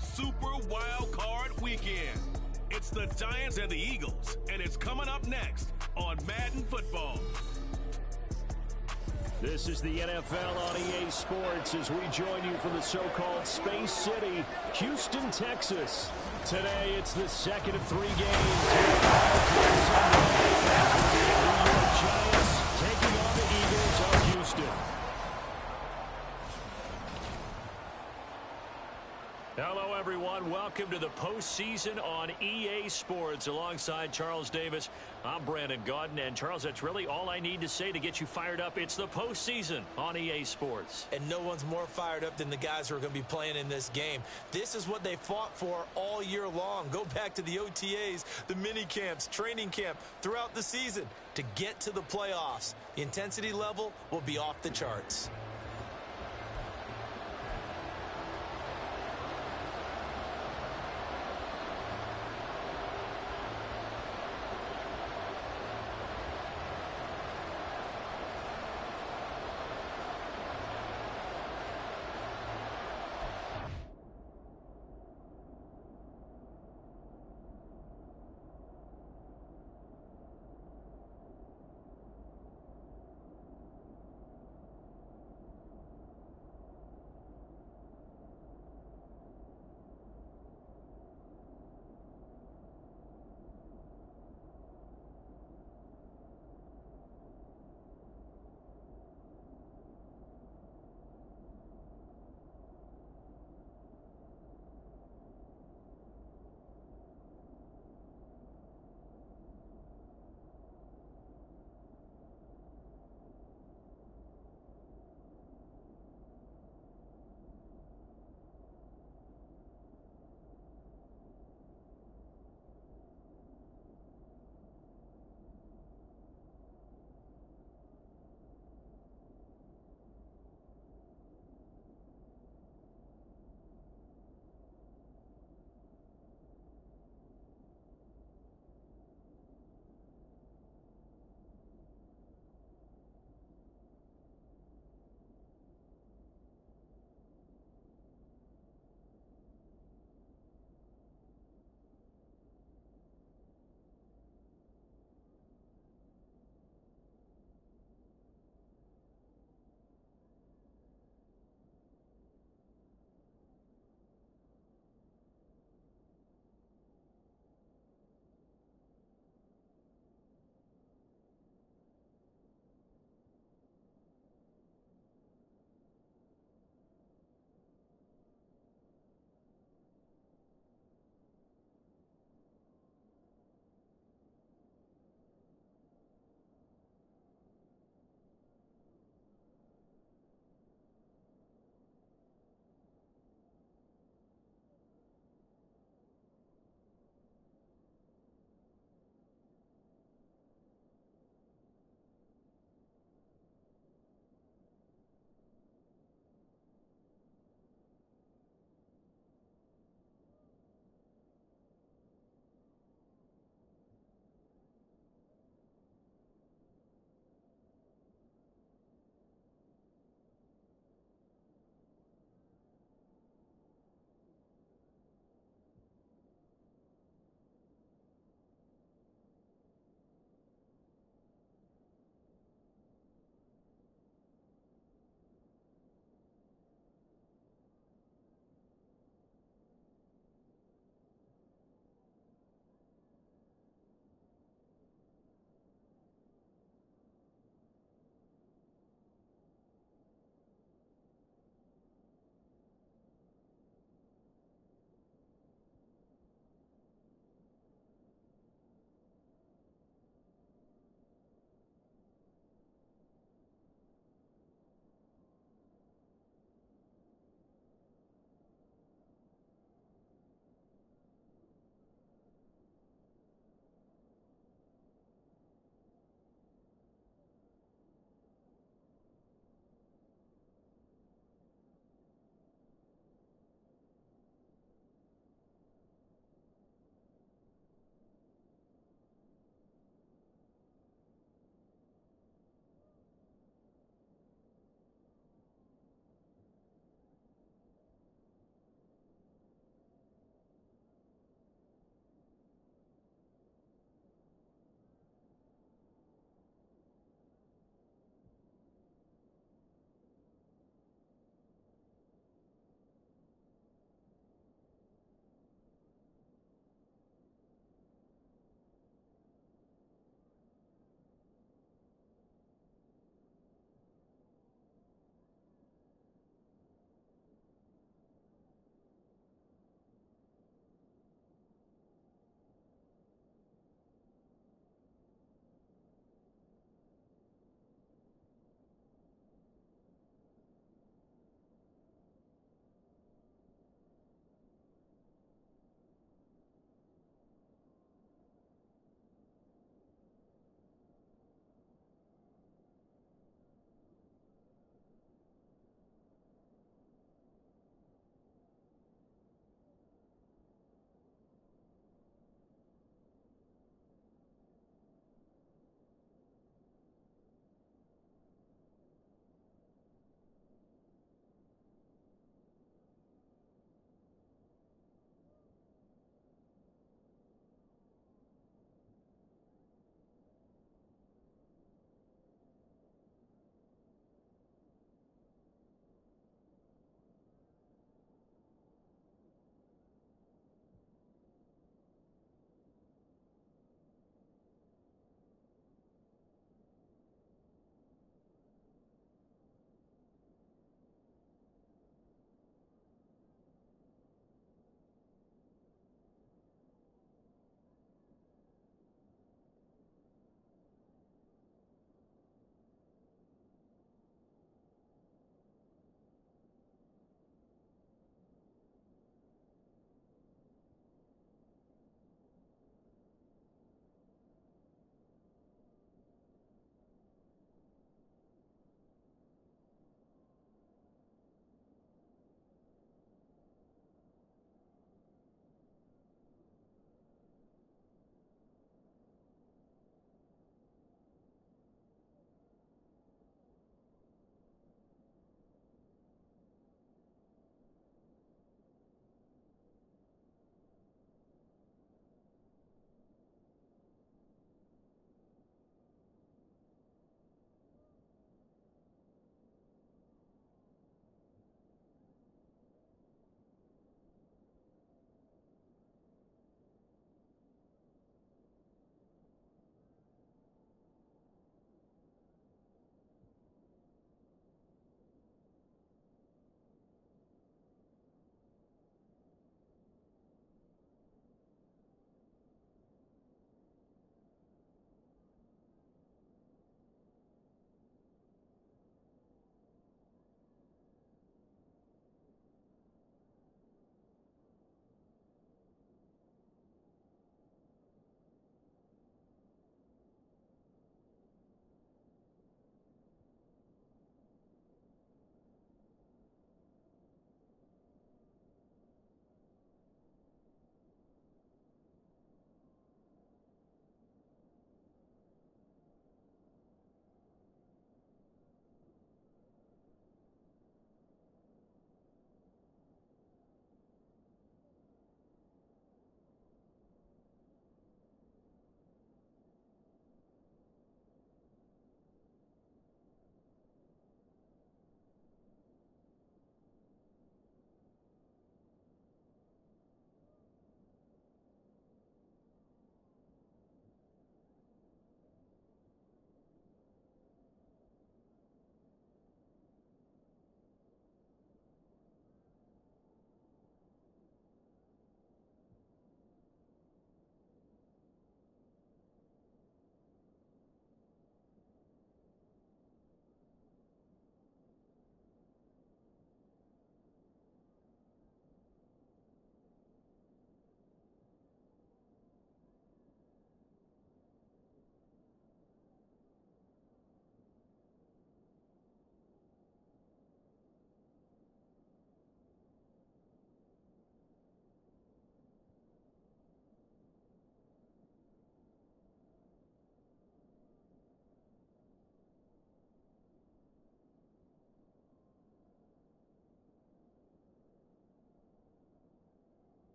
Super Wild Card Weekend. It's the Giants and the Eagles, and it's coming up next on Madden Football. This is the NFL on EA Sports as we join you from the so-called Space City, Houston, Texas. Today, it's the second of 3 games. New York Giants taking on the Eagles of Houston. Hello, everyone. Welcome to the postseason on EA Sports. Alongside Charles Davis, I'm Brandon Gaudin. And, Charles, that's really all I need to say to get you fired up. It's the postseason on EA Sports. And no one's more fired up than the guys who are going to be playing in this game. This is what they fought for all year long. Go back to the OTAs, the mini camps, training camp, throughout the season to get to the playoffs. The intensity level will be off the charts.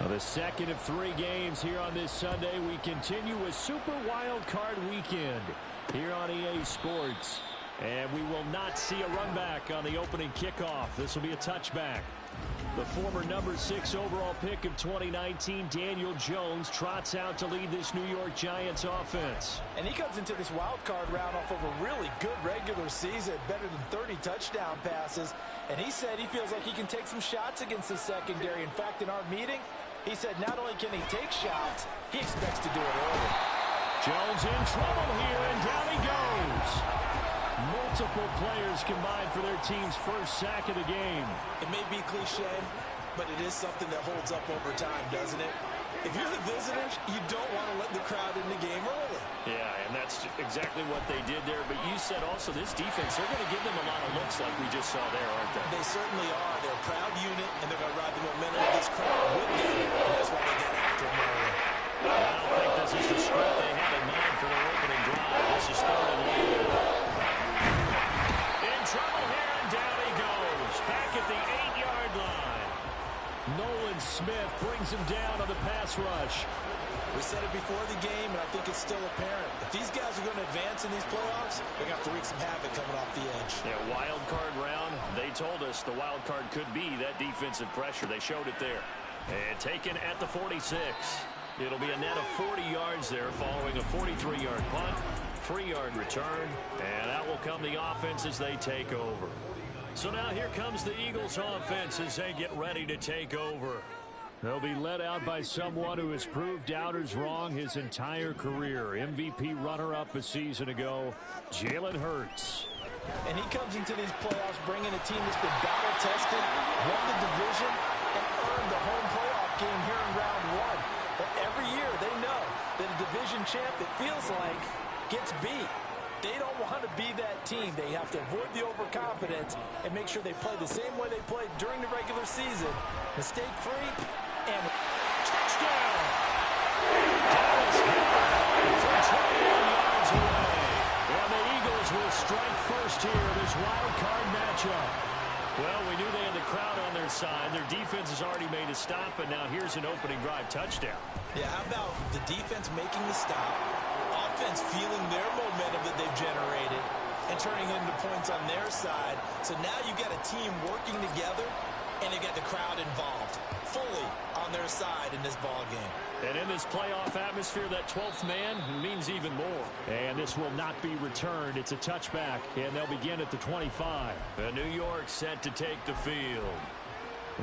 The second of 3 games here on this Sunday. We continue with Super Wild Card Weekend here on EA Sports. And we will not see a run back on the opening kickoff. This will be a touchback. The former number 6 overall pick of 2019, Daniel Jones, trots out to lead this New York Giants offense. And he comes into this wild card round off of a really good regular season, better than 30 touchdown passes. And he said he feels like he can take some shots against the secondary. In fact, in our meeting, he said not only can he take shots, he expects to do it early. Jones in trouble here, and down he goes. Multiple players combined for their team's first sack of the game. It may be cliche, but it is something that holds up over time, doesn't it? If you're the visitors, you don't want to let the crowd in the game early. Yeah, and that's exactly what they did there. But you said also this defense, they're going to give them a lot of looks like we just saw there, aren't they? They certainly are. They're a proud unit, and they're going to ride the momentum of this crowd with them. And that's why they get after them early. I don't think this is the script they had in mind for their opening drive. This is third and long. Trouble here, and down he goes. Back at the 8-yard line. Nolan Smith brings him down on the pass rush. We said it before the game, and I think it's still apparent. If these guys are going to advance in these playoffs, they're going to have to wreak some havoc coming off the edge. Yeah, wild card round. They told us the wild card could be that defensive pressure. They showed it there. And taken at the 46. It'll be a net of 40 yards there following a 43-yard punt. 3-yard return, and out will come the offense as they take over. So now here comes the Eagles offense as they get ready to take over. They'll be led out by someone who has proved doubters wrong his entire career. MVP runner-up a season ago, Jalen Hurts. And he comes into these playoffs bringing a team that's been battle-tested, won the division, and earned the home playoff game here in round 1. But every year they know that a division champ, it feels like, gets beat. They don't want to be that team. They have to avoid the overconfidence and make sure they play the same way they played during the regular season. Mistake-free and touchdown. Dallas from 21 yards away. And the Eagles will strike first here in this wild card matchup. Well, we knew they had the crowd on their side. Their defense has already made a stop, and now here's an opening drive touchdown. Yeah, how about the defense making the stop? Offense feeling their momentum that they've generated and turning it into points on their side. So now you've got a team working together, and you got the crowd involved fully on their side in this ball game. And in this playoff atmosphere, that 12th man means even more. And this will not be returned. It's a touchback, and they'll begin at the 25. The New York set to take the field.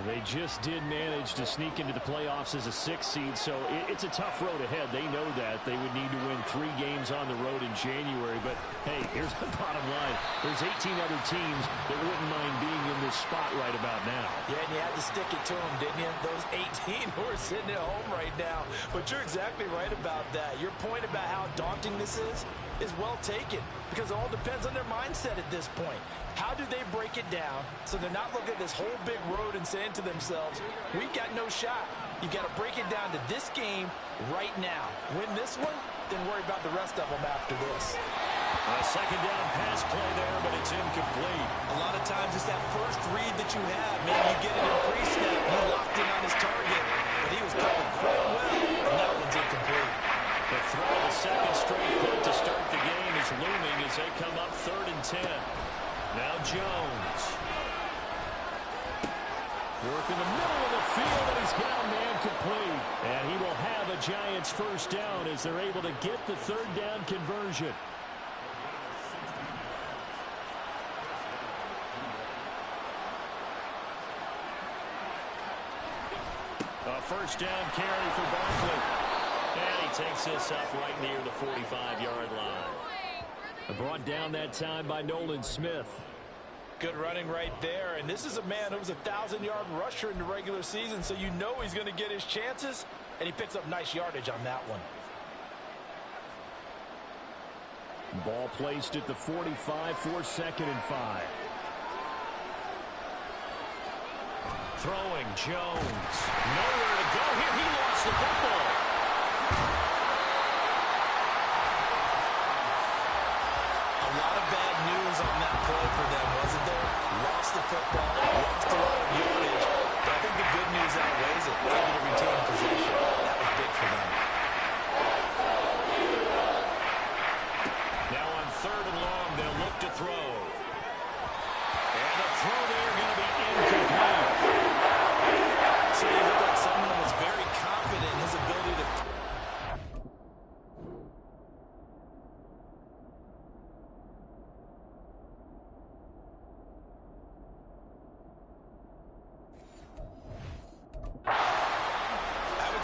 They just did manage to sneak into the playoffs as a 6th seed, so it's a tough road ahead. They know that. They would need to win 3 games on the road in January. But, hey, here's the bottom line. There's 18 other teams that wouldn't mind being in this spot right about now. Yeah, and you had to stick it to them, didn't you? Those 18 who are sitting at home right now. But you're exactly right about that. Your point about how daunting this is well taken because it all depends on their mindset at this point. How do they break it down so they're not looking at this whole big road and saying to themselves, we got no shot. You got to break it down to this game right now. Win this one, then worry about the rest of them after this. A second down pass play there, but it's incomplete. A lot of times it's that first read that you have. Maybe you get it in pre-snap. He locked in on his target, but he was covered quite well, and that one's incomplete. The throw of the second straight punt to start the game is looming as they come up 3rd and 10. Now Jones. Work in the middle of the field, and he's got a man complete. And he will have a Giants first down as they're able to get the 3rd down conversion. A first down carry for Barkley. And he takes this up right near the 45-yard line. Brought down that time by Nolan Smith. Good running right there. And this is a man who was a 1,000-yard rusher in the regular season, so you know he's going to get his chances. And he picks up nice yardage on that one. Ball placed at the 45 for 2nd and 5. Throwing Jones. Nowhere to go here. He lost the football. A lot of bad news on that play for them, wasn't there? Lost the football, lost a lot of yardage. But I think the good news outweighs it. Able to retain possession.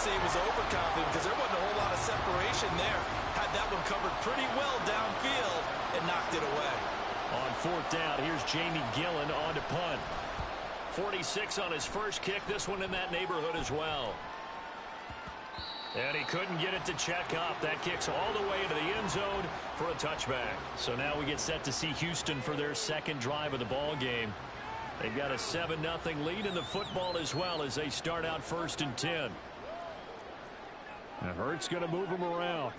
say he was overconfident because there wasn't a whole lot of separation there. Had that one covered pretty well downfield and knocked it away. On fourth down, here's Jamie Gillen on to punt. 46 on his first kick. This one in that neighborhood as well. And he couldn't get it to check up. That kicks all the way into the end zone for a touchback. So now we get set to see Houston for their second drive of the ball game. They've got a 7-0 lead in the football as well as they start out 1st and 10. And Hurts going to move them around.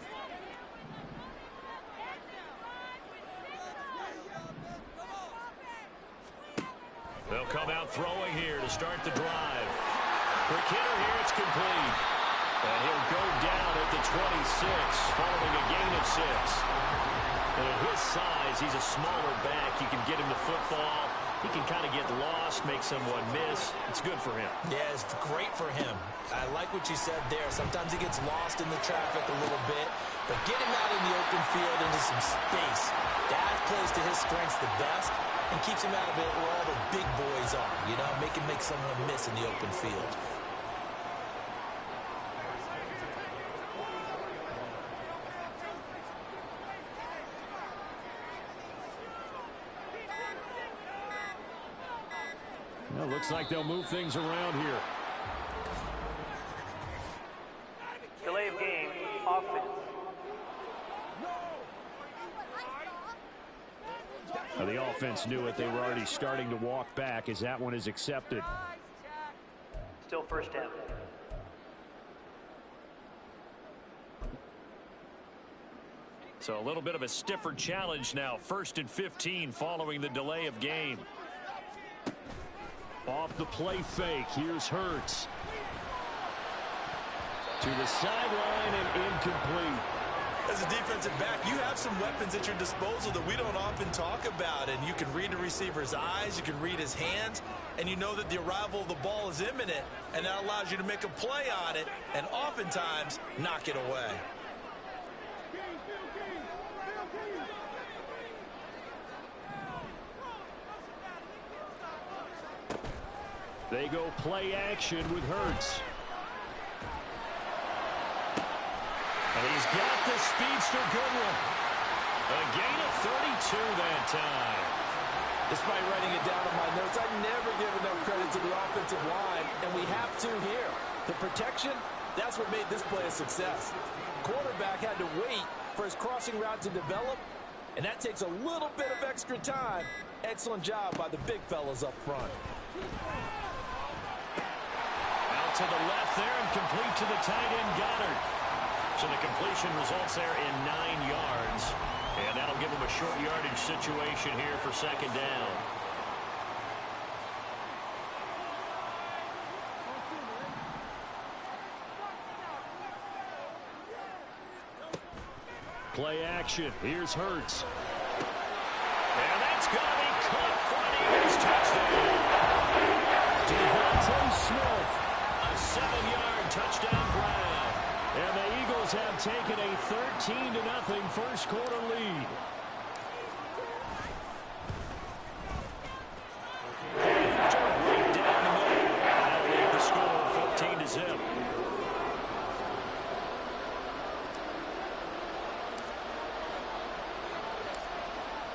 They'll come out throwing here to start the drive. Quick hitter here, it's complete. And he'll go down at the 26 following a gain of 6. And at his size, he's a smaller back. You can get him the football. He can kind of get lost, make someone miss. It's good for him. Yeah, it's great for him. I like what you said there. Sometimes he gets lost in the traffic a little bit, but get him out in the open field into some space. That plays to his strengths the best and keeps him out of it where all the big boys are, you know, make someone miss in the open field. Well, looks like they'll move things around here. Delay of game, offense. Now, the offense knew it. They were already starting to walk back as that one is accepted. Still first down. So a little bit of a stiffer challenge now. 1st and 15 following the delay of game. Off the play fake. Here's Hurts. To the sideline and incomplete. As a defensive back, you have some weapons at your disposal that we don't often talk about. And you can read the receiver's eyes, you can read his hands, and you know that the arrival of the ball is imminent, and that allows you to make a play on it and oftentimes knock it away. They go play action with Hurts. And he's got the speedster Goodwin. A gain of 32 that time. Despite writing it down in my notes, I never give enough credit to the offensive line, and we have to here. The protection, that's what made this play a success. Quarterback had to wait for his crossing route to develop, and that takes a little bit of extra time. Excellent job by the big fellas up front. Out to the left there and complete to the tight end Goddard. So the completion results there in 9 yards. And that'll give him a short yardage situation here for 2nd down. Play action. Here's Hurts. And that's going to be caught for the Eagles touchdown. Devontae Smith. A 7-yard touchdown grab. And the Eagles have taken a 13-0 first quarter lead. Right down the middle. That'll leave the score 14-0.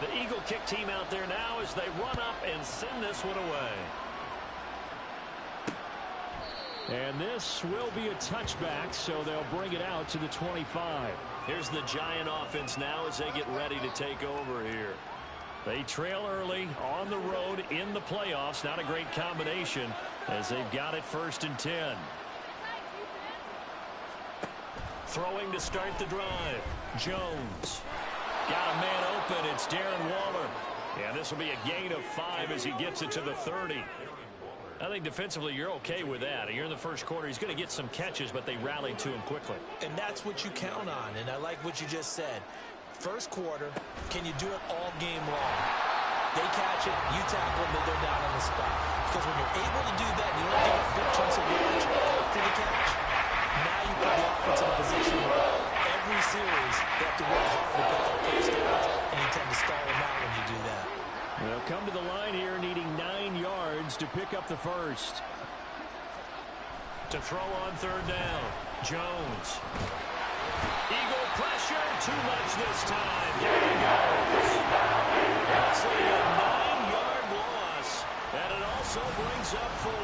The Eagle kick team out there now as they run up and send this one away. And this will be a touchback, so they'll bring it out to the 25. Here's the Giant offense now as they get ready to take over here. They trail early on the road in the playoffs. Not a great combination as they've got it 1st and 10. Throwing to start the drive. Jones. Got a man open. It's Darren Waller. And this will be a gain of 5 as he gets it to the 30. I think defensively you're okay with that. You're in the first quarter. He's going to get some catches, but they rallied to him quickly. And that's what you count on, and I like what you just said. First quarter, can you do it all game long? They catch it, you tackle them, they go down on the spot. Because when you're able to do that, you don't give up big chunks of yardage after the catch. Now you put the offense in a position where every series they have to work hard to pick up first downs, and you tend to stall them out when you do that. They'll come to the line here needing 9 yards to pick up the first. To to throw on third down. Jones. Eagle pressure. Too much this time. There he goes. That's like a 9-yard loss. And it also brings up 4.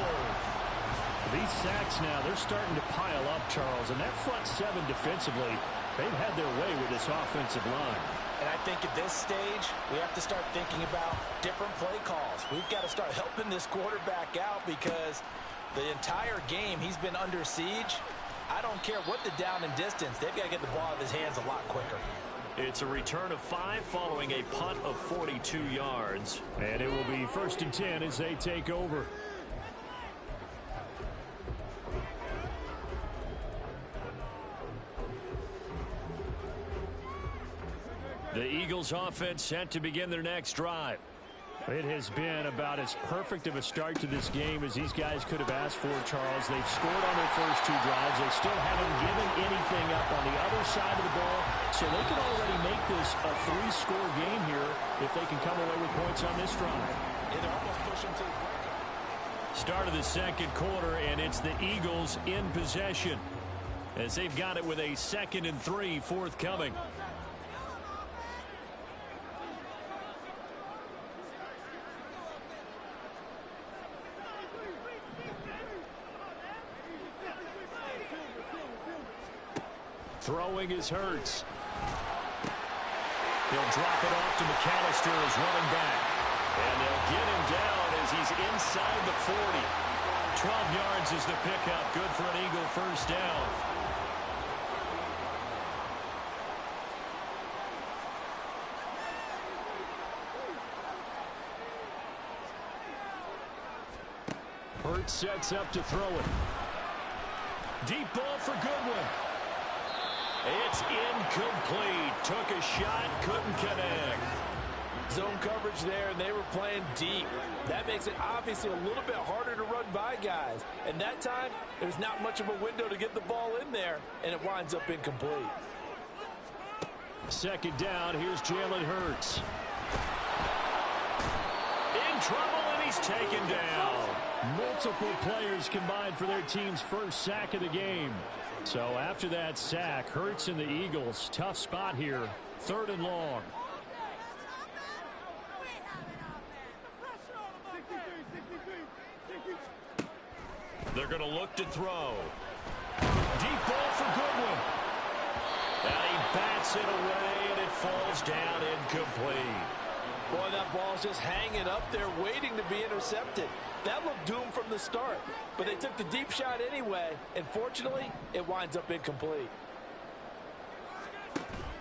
These sacks now, they're starting to pile up, Charles. And that front seven defensively, they've had their way with this offensive line. And I think at this stage, we have to start thinking about different play calls. We've got to start helping this quarterback out because the entire game he's been under siege. I don't care what the down and distance. They've got to get the ball out of his hands a lot quicker. It's a return of 5 following a punt of 42 yards. And it will be 1st and 10 as they take over. The Eagles offense set to begin their next drive. It has been about as perfect of a start to this game as these guys could have asked for, Charles. They've scored on their first 2 drives. They still haven't given anything up on the other side of the ball, so they can already make this a 3-score game here if they can come away with points on this drive. They're almost pushing to the break. Start of the second quarter, and it's the Eagles in possession as they've got it with a 2nd and 3 forthcoming. Throwing is Hurts. He'll drop it off to McAllister as running back. And they'll get him down as he's inside the 40. 12 yards is the pickup. Good for an Eagle first down. Hurts sets up to throw it. Deep ball for Goodwin. It's incomplete. Took a shot, couldn't connect. Zone coverage there, and they were playing deep. That makes it obviously a little bit harder to run by guys. And that time, there's not much of a window to get the ball in there, and it winds up incomplete. 2nd down, here's Jalen Hurts. In trouble, and he's taken down. Multiple players combined for their team's first sack of the game. So after that sack, Hurts and the Eagles, tough spot here. 3rd and long. They're going to look to throw. Deep ball for Goodwin. And he bats it away, and it falls down incomplete. Boy, that ball's just hanging up there waiting to be intercepted. That looked doomed from the start, but they took the deep shot anyway, and fortunately, it winds up incomplete.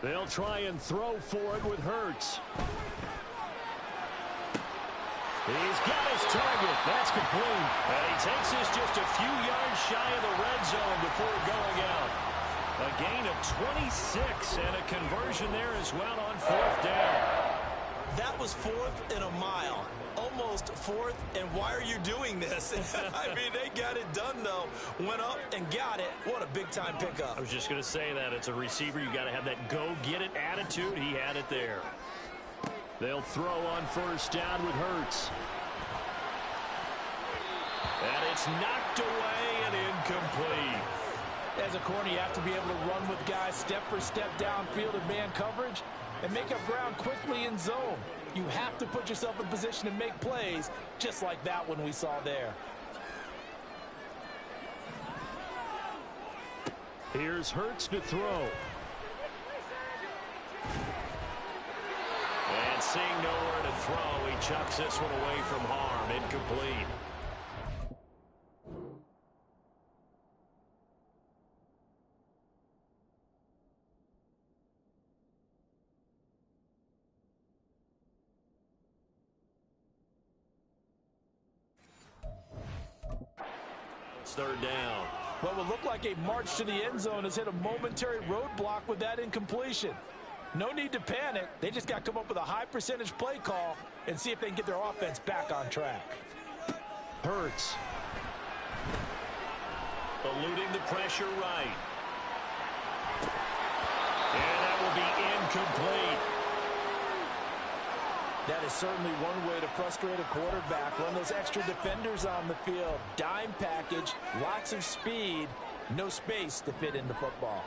They'll try and throw for it with Hurts. He's got his target. That's complete. And he takes this just a few yards shy of the red zone before going out. A gain of 26 and a conversion there as well on 4th down. That was 4th and a mile. Almost 4th, and why are you doing this? I mean, they got it done, though. Went up and got it. What a big-time pickup. I was just going to say that. It's a receiver. You got to have that go-get-it attitude. He had it there. They'll throw on 1st down with Hurts. And it's knocked away and incomplete. As a corner, you have to be able to run with guys step for step downfield in man coverage and make up ground quickly in zone. You have to put yourself in position to make plays, just like that one we saw there. Here's Hurts to throw. And seeing nowhere to throw, he chucks this one away from harm. Incomplete. It's 3rd down. What will look like a march to the end zone has hit a momentary roadblock with that incompletion. No need to panic. They just got to come up with a high percentage play call and see if they can get their offense back on track. Hurts. Eluding the pressure right. And that will be incomplete. That is certainly one way to frustrate a quarterback. Run those extra defenders on the field. Dime package, lots of speed, no space to fit in the football.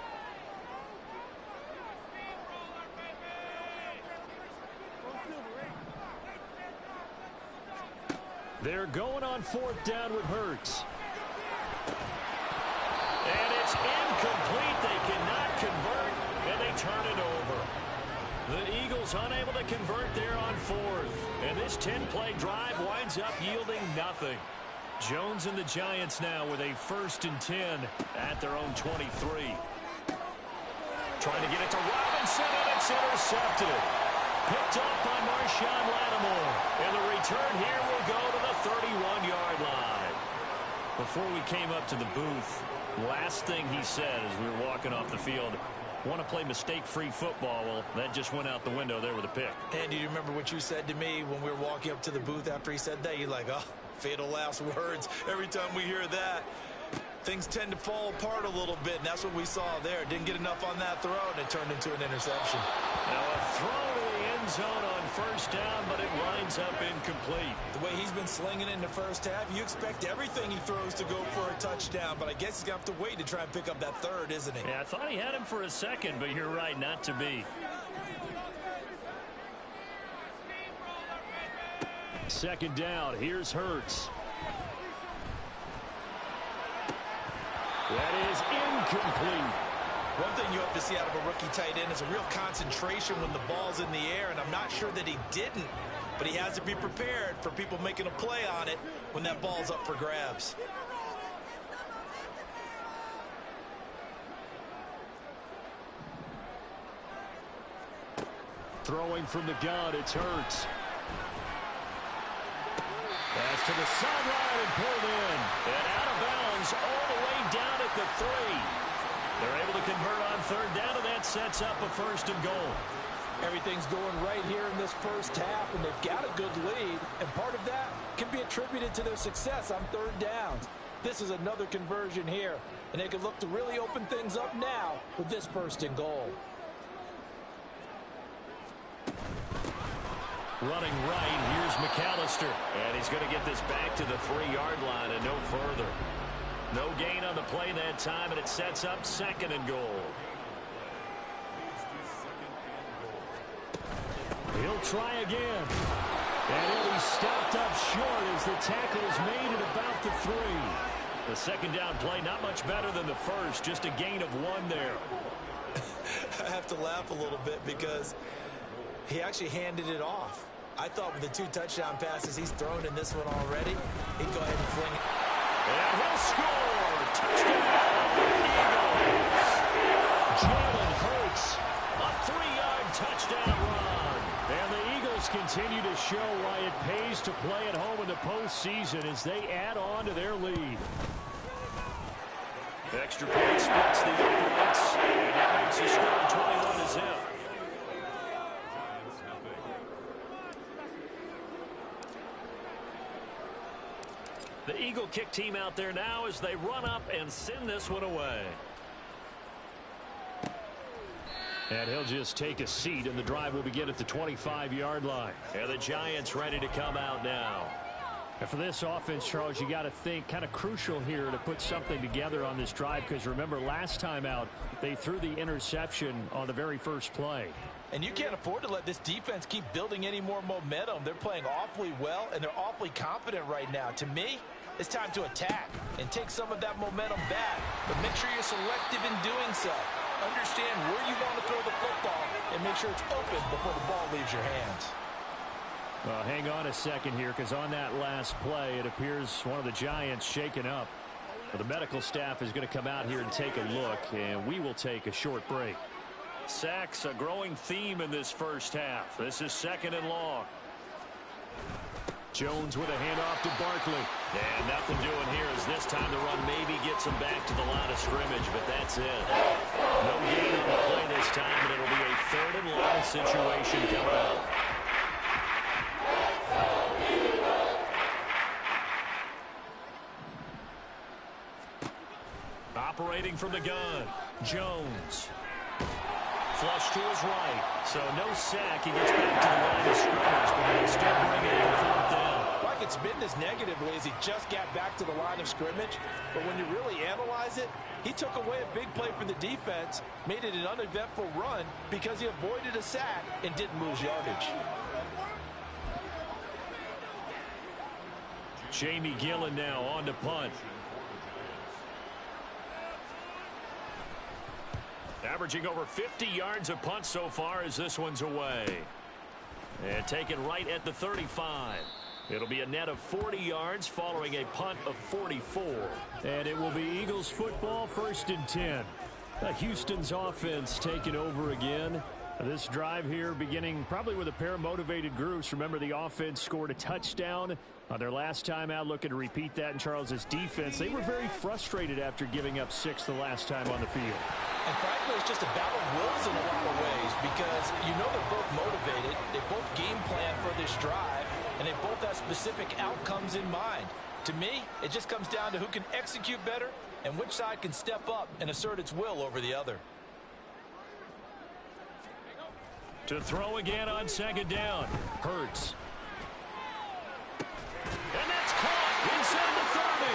They're going on 4th down with Hurts. And it's incomplete. They cannot convert, and they turn it over. The Eagles unable to convert there on 4th. And this 10-play drive winds up yielding nothing. Jones and the Giants now with a 1st and 10 at their own 23. Trying to get it to Robinson, and it's intercepted. Picked off by Marshawn Lattimore. And the return here will go to the 31-yard line. Before we came up to the booth, last thing he said as we were walking off the field, want to play mistake-free football. Well, that just went out the window there with a pick. And do you remember what you said to me when we were walking up to the booth after he said that? You're like, oh, fatal last words. Every time we hear that, things tend to fall apart a little bit, and that's what we saw there. Didn't get enough on that throw, and it turned into an interception. Now a throw to the end zone on 1st down, but it winds up incomplete. The way he's been slinging in the first half, you expect everything he throws to go for a touchdown, but I guess he's going to have to wait to try and pick up that 3rd, isn't he? Yeah, I thought he had him for a second, but you're right, not to be. 2nd down. Here's Hurts. That is incomplete. One thing you hope to see out of a rookie tight end is a real concentration when the ball's in the air, and I'm not sure that he didn't, but he has to be prepared for people making a play on it when that ball's up for grabs. Throwing from the gun, it's Hurts. Pass to the sideline and pulled in. And out of bounds all the way down at the 3. They're able to convert on 3rd down, and that sets up a 1st and goal. Everything's going right here in this first half, and they've got a good lead, and part of that can be attributed to their success on 3rd downs. This is another conversion here, and they can look to really open things up now with this 1st and goal. Running right, here's McAllister. And he's going to get this back to the 3-yard line and no further. No gain on the play that time, and it sets up 2nd and goal. He'll try again. And he'll be stopped up short as the tackle is made at about the 3. The 2nd down play, not much better than the first, just a gain of 1 there. I have to laugh a little bit because he actually handed it off. I thought with the 2 touchdown passes he's thrown in this one already, he'd go ahead and fling it. And he'll score. Touchdown, Eagles. Jalen Hurts. A 3-yard touchdown run. And the Eagles continue to show why it pays to play at home in the postseason as they add on to their lead. Extra point splits the opponents. And that makes the score 21-0. The Eagle kick team out there now as they run up and send this one away. And he'll just take a seat, and the drive will begin at the 25-yard line. And the Giants ready to come out now. And for this offense, Charles, you got to think kind of crucial here to put something together on this drive, because remember last time out they threw the interception on the very first play. And you can't afford to let this defense keep building any more momentum. They're playing awfully well, and they're awfully confident right now. To me, it's time to attack and take some of that momentum back. But make sure you're selective in doing so. Understand where you want to throw the football and make sure it's open before the ball leaves your hands. Well, hang on a second here, because on that last play, it appears one of the Giants shaken up. Well, the medical staff is going to come out here and take a look, and we will take a short break. Sacks, a growing theme in this first half. This is 2nd and long. Jones with a handoff to Barkley. And nothing doing here as this time the run maybe gets him back to the line of scrimmage, but that's it. No gain on the play this time, but it'll be a 3rd and long situation coming up. Operating from the gun, Jones. flush to his right. So no sack. He gets back to the line of scrimmage, but he'll still bring it in 4th down. Well, I could spin this negatively as he just got back to the line of scrimmage. But when you really analyze it, he took away a big play for the defense, made it an uneventful run because he avoided a sack and didn't lose yardage. Jamie Gillen now on to punt. Averaging over 50 yards a punt so far as this one's away. And taken right at the 35. It'll be a net of 40 yards following a punt of 44. And it will be Eagles football, 1st and 10. Houston's offense taking over again. This drive here beginning probably with a pair of motivated groups. Remember, the offense scored a touchdown on their last time out, looking to repeat that in Charles's defense. They were very frustrated after giving up 6 the last time on the field. And frankly, it's just a battle of wills in a lot of ways because you know they're both motivated. They both game plan for this drive, and they both have specific outcomes in mind. To me, it just comes down to who can execute better and which side can step up and assert its will over the other. To throw again on 2nd down. Hurts. And that's caught inside the 30.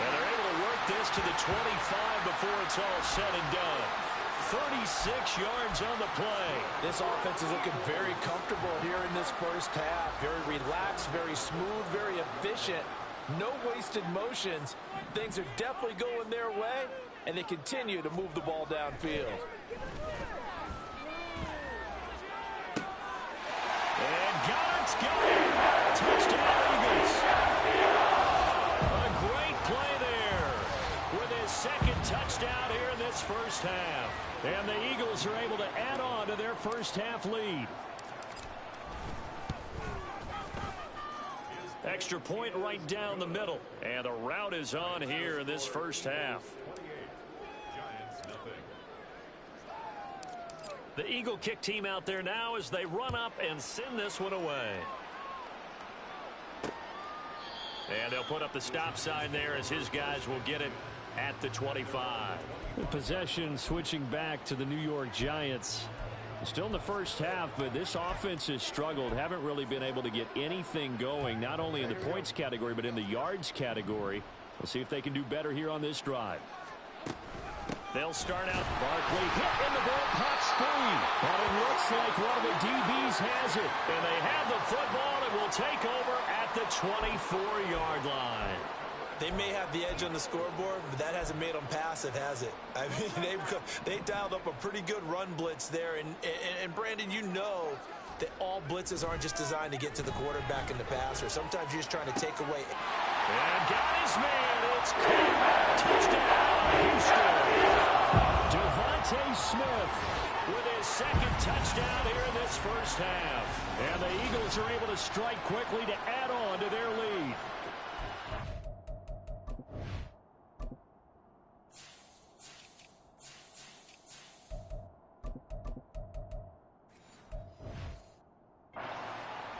And they're able to work this to the 25 before it's all said and done. 36 yards on the play. This offense is looking very comfortable here in this first half. Very relaxed, very smooth, very efficient. No wasted motions. Things are definitely going their way, and they continue to move the ball downfield. And got it. Touchdown, Eagles. A great play there with his 2nd touchdown here in this first half. And the Eagles are able to add on to their first half lead. Extra point right down the middle. And the route is on here in this first half. The Eagle kick team out there now as they run up and send this one away. And they'll put up the stop sign there as his guys will get it at the 25. The possession switching back to the New York Giants. Still in the first half, but this offense has struggled. Haven't really been able to get anything going, not only in the points category, but in the yards category. We'll see if they can do better here on this drive. They'll start out. Barkley hit in the ball, pops free. But it looks like one of the DBs has it. And they have the football and will take over at the 24-yard line. They may have the edge on the scoreboard, but that hasn't made them passive, has it? I mean, they dialed up a pretty good run blitz there. And Brandon, you know that all blitzes aren't just designed to get to the quarterback and the passer. Sometimes you're just trying to take away. And got his man. It's caught. Touchdown, Houston. Devontae Smith with his 2nd touchdown here in this first half. And the Eagles are able to strike quickly to add on to their lead.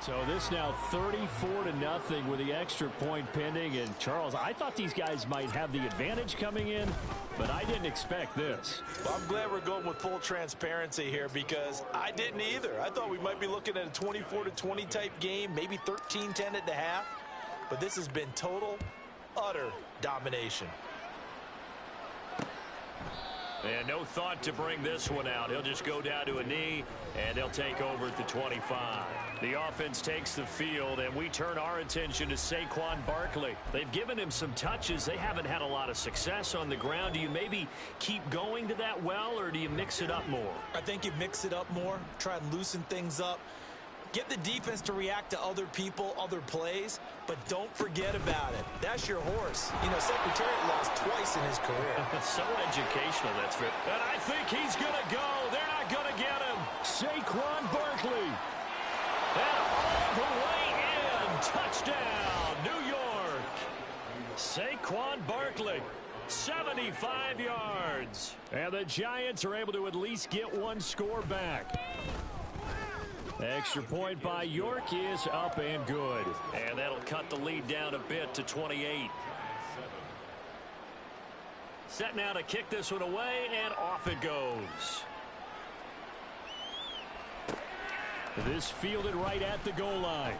So this now 34-0 with the extra point pending. And Charles, I thought these guys might have the advantage coming in, but I didn't expect this. Well, I'm glad we're going with full transparency here because I didn't either. I thought we might be looking at a 24-20 type game, maybe 13-10 at the half. But this has been total, utter domination. And no thought to bring this one out. He'll just go down to a knee, and they'll take over at the 25. The offense takes the field, and we turn our attention to Saquon Barkley. They've given him some touches. They haven't had a lot of success on the ground. Do you maybe keep going to that well, or do you mix it up more? I think you mix it up more, try and loosen things up. Get the defense to react to other people, other plays, but don't forget about it. That's your horse. You know, Secretariat lost twice in his career. So educational, that's fair. And I think he's going to go. They're not going to get him. Saquon Barkley. And all the way in. Touchdown, New York. Saquon Barkley. 75 yards. And the Giants are able to at least get one score back. Extra point by York is up and good. And that'll cut the lead down a bit to 28. Set now to kick this one away, and off it goes. This fielded right at the goal line.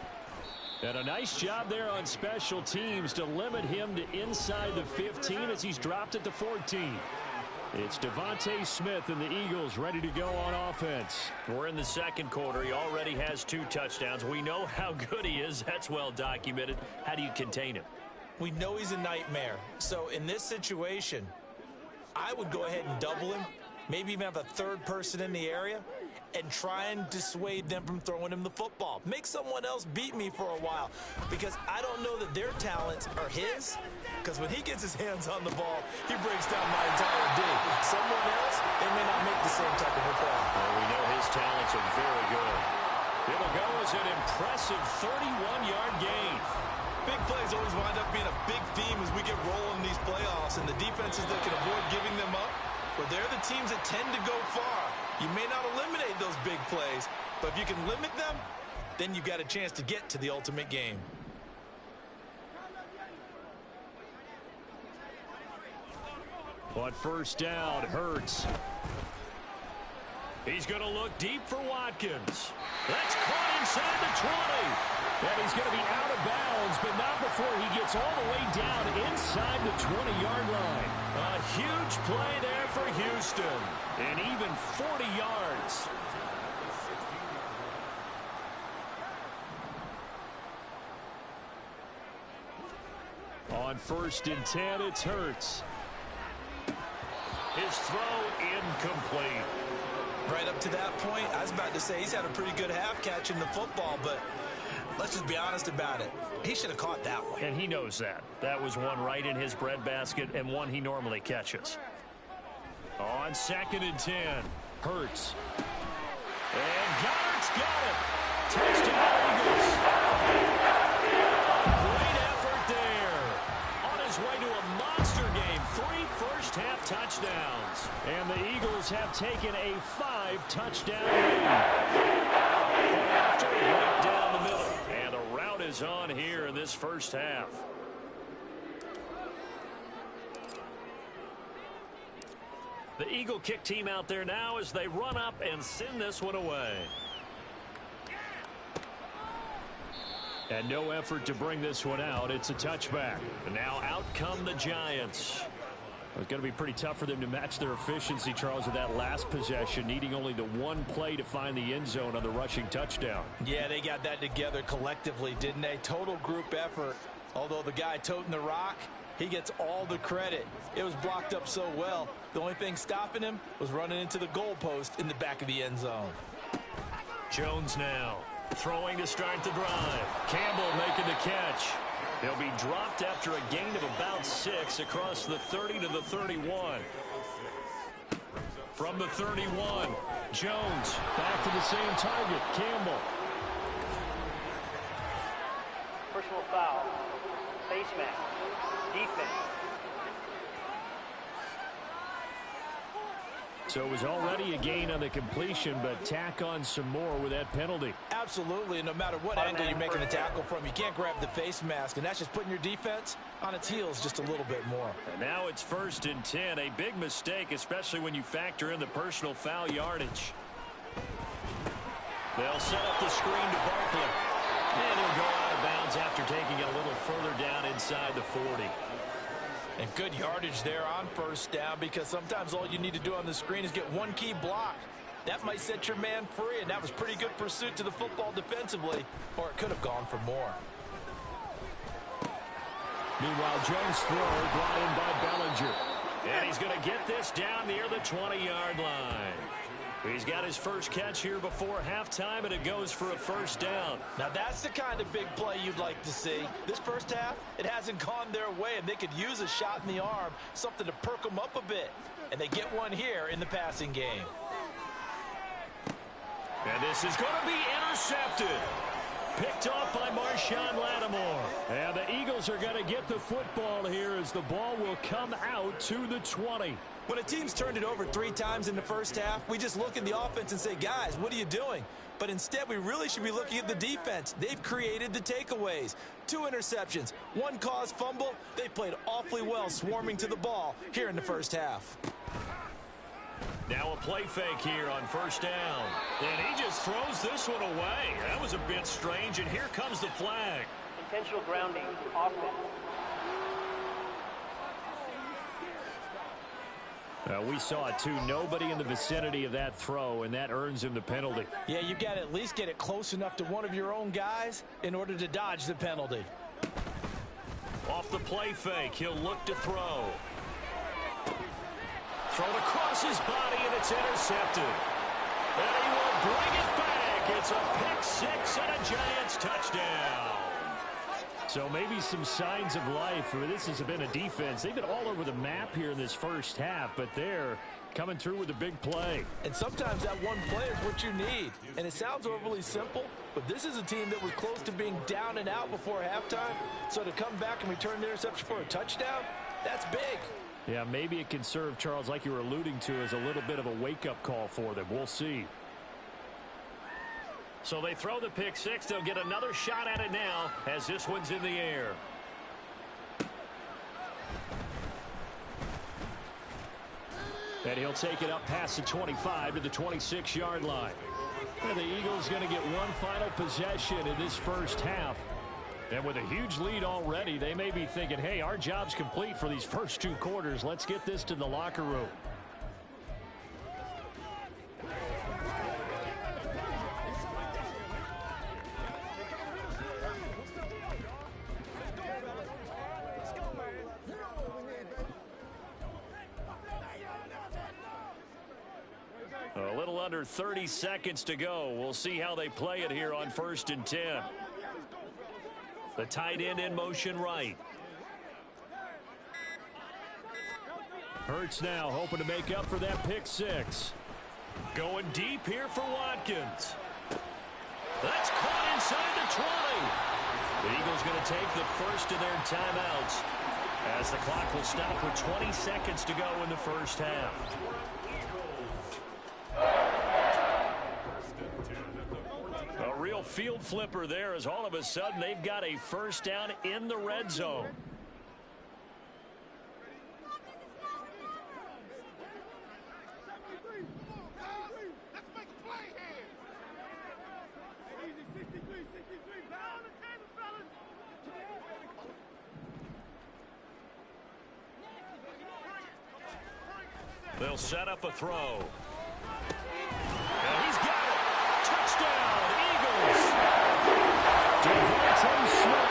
And a nice job there on special teams to limit him to inside the 15 as he's dropped at the 14. It's Devontae Smith and the Eagles ready to go on offense. We're in the second quarter. He already has 2 touchdowns. We know how good he is. That's well documented. How do you contain him? We know he's a nightmare. So in this situation, I would go ahead and double him, maybe even have a third person in the area, and try and dissuade them from throwing him the football. Make someone else beat me for a while, because I don't know that their talents are his, because when he gets his hands on the ball, he breaks down my entire D. Someone else, they may not make the same type of a play. Well, we know his talents are very good. It'll go as an impressive 31-yard gain. Big plays always wind up being a big theme as we get rolling in these playoffs, and the defenses that can avoid giving them up, well, they're the teams that tend to go far. You may not eliminate those big plays, but if you can limit them, then you've got a chance to get to the ultimate game. On first down, Hurts. He's going to look deep for Watkins. That's caught inside the 20. And he's going to be out of bounds, but not before he gets all the way down inside the 20-yard line. A huge play there for Houston. And even 40 yards. On first and 10, it's Hurts. His throw incomplete. Right up to that point, I was about to say he's had a pretty good half catching the football, but let's just be honest about it. He should have caught that one. And he knows that. That was one right in his breadbasket and one he normally catches. On second and 10, Hurts. And Goddard's got it. Touchdown, Eagles. Great effort there. On his way to a monster game. 3 first-half touchdowns. And the Eagles have taken a 5-touchdown lead. After right down the middle. And the route is on here in this first half. The Eagle kick team out there now as they run up and send this one away. And no effort to bring this one out. It's a touchback. And now out come the Giants. It's going to be pretty tough for them to match their efficiency, Charles, with that last possession, needing only the one play to find the end zone on the rushing touchdown. Yeah, they got that together collectively, didn't they? Total group effort. Although the guy toting the rock, he gets all the credit. It was blocked up so well. The only thing stopping him was running into the goalpost in the back of the end zone. Jones now throwing to start the drive. Campbell making the catch. He'll be dropped after a gain of about 6 across the 30 to the 31. From the 31, Jones back to the same target, Campbell. Personal foul. Face mask. Defense. So it was already a gain on the completion, but tack on some more with that penalty. Absolutely, and no matter what angle you're making a tackle from, you can't grab the face mask, and that's just putting your defense on its heels just a little bit more. And now it's first and 10, a big mistake, especially when you factor in the personal foul yardage. They'll set up the screen to Barkley, and he'll go out of bounds after taking it a little further down inside the 40. And good yardage there on first down, because sometimes all you need to do on the screen is get one key block. That might set your man free, and that was pretty good pursuit to the football defensively, or it could have gone for more. Meanwhile, Jones' throw brought in by Bellinger. And he's going to get this down near the 20-yard line. He's got his first catch here before halftime, and it goes for a first down. Now that's the kind of big play you'd like to see. This first half, it hasn't gone their way, and they could use a shot in the arm, something to perk them up a bit. And they get one here in the passing game. And this is going to be intercepted. Picked off by Marshawn Lattimore. And the Eagles are going to get the football here as the ball will come out to the 20. When a team's turned it over 3 times in the first half, we just look at the offense and say, guys, what are you doing? But instead, we really should be looking at the defense. They've created the takeaways. 2 interceptions, 1 caused fumble. They played awfully well swarming to the ball here in the first half. Now a play fake here on first down. And he just throws this one away. That was a bit strange, and here comes the flag. Intentional grounding, offense. We saw it, too. Nobody in the vicinity of that throw, and that earns him the penalty. Yeah, you got to at least get it close enough to one of your own guys in order to dodge the penalty. Off the play fake, he'll look to throw. Thrown across his body, and it's intercepted. And he will bring it back. It's a pick six and a Giants touchdown. So maybe some signs of life. This has been a defense. They've been all over the map here in this first half, but they're coming through with a big play. And sometimes that one play is what you need. And it sounds overly simple, but this is a team that was close to being down and out before halftime. So to come back and return the interception for a touchdown, that's big. Yeah, maybe it can serve, Charles, like you were alluding to, as a little bit of a wake-up call for them. We'll see. So they throw the pick six. They'll get another shot at it now as this one's in the air. And he'll take it up past the 25 to the 26-yard line. And the Eagles going to get one final possession in this first half. And with a huge lead already, they may be thinking, hey, our job's complete for these first two quarters. Let's get this to the locker room. A little under 30 seconds to go. We'll see how they play it here on 1st and 10. The tight end in motion right. Hurts now, hoping to make up for that pick six. Going deep here for Watkins. That's caught inside the 20. The Eagles going to take the first of their timeouts as the clock will stop with 20 seconds to go in the first half. A real field flipper there, as all of a sudden they've got a first down in the red zone. They'll set up a throw. And he's got it. Touchdown, Eagles. Devontae Smith.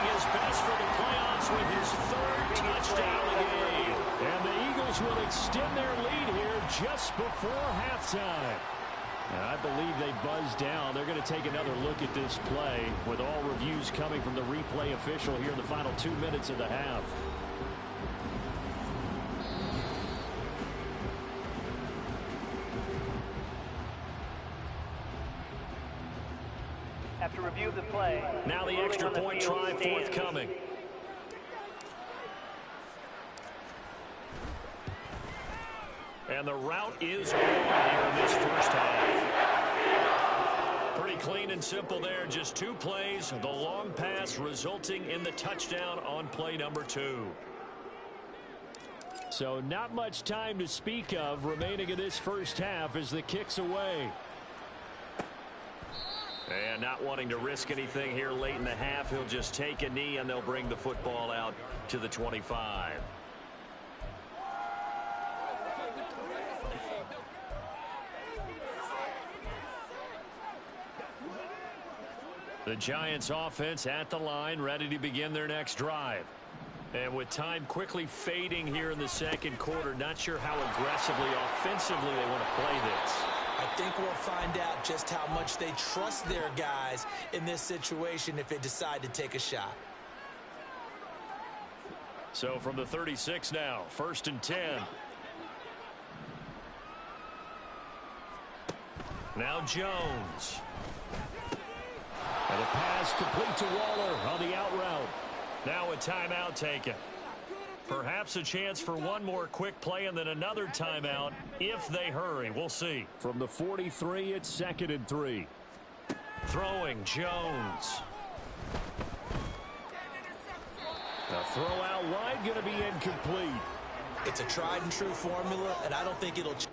His best for the playoffs with his third touchdown of the game. And the Eagles will extend their lead here just before halftime. And I believe they buzzed down. They're going to take another look at this play with all reviews coming from the replay official here in the final 2 minutes of the half. After review of the play, Now the extra point try forthcoming. And the route is on here in this first half. Pretty clean and simple there. Just two plays. The long pass resulting in the touchdown on play number 2. So not much time to speak of remaining in this first half as the kick's away. And not wanting to risk anything here late in the half, he'll just take a knee and they'll bring the football out to the 25. The Giants offense at the line, ready to begin their next drive. And with time quickly fading here in the second quarter, not sure how aggressively, offensively they want to play this. I think we'll find out just how much they trust their guys in this situation if they decide to take a shot. So from the 36 now, 1st and 10. Now Jones. And a pass complete to Waller on the out route. Now a timeout taken. Perhaps a chance for one more quick play and then another timeout if they hurry. We'll see. From the 43, it's 2nd and 3. Throwing Jones. The throw out wide going to be incomplete. It's a tried and true formula, and I don't think it'll change.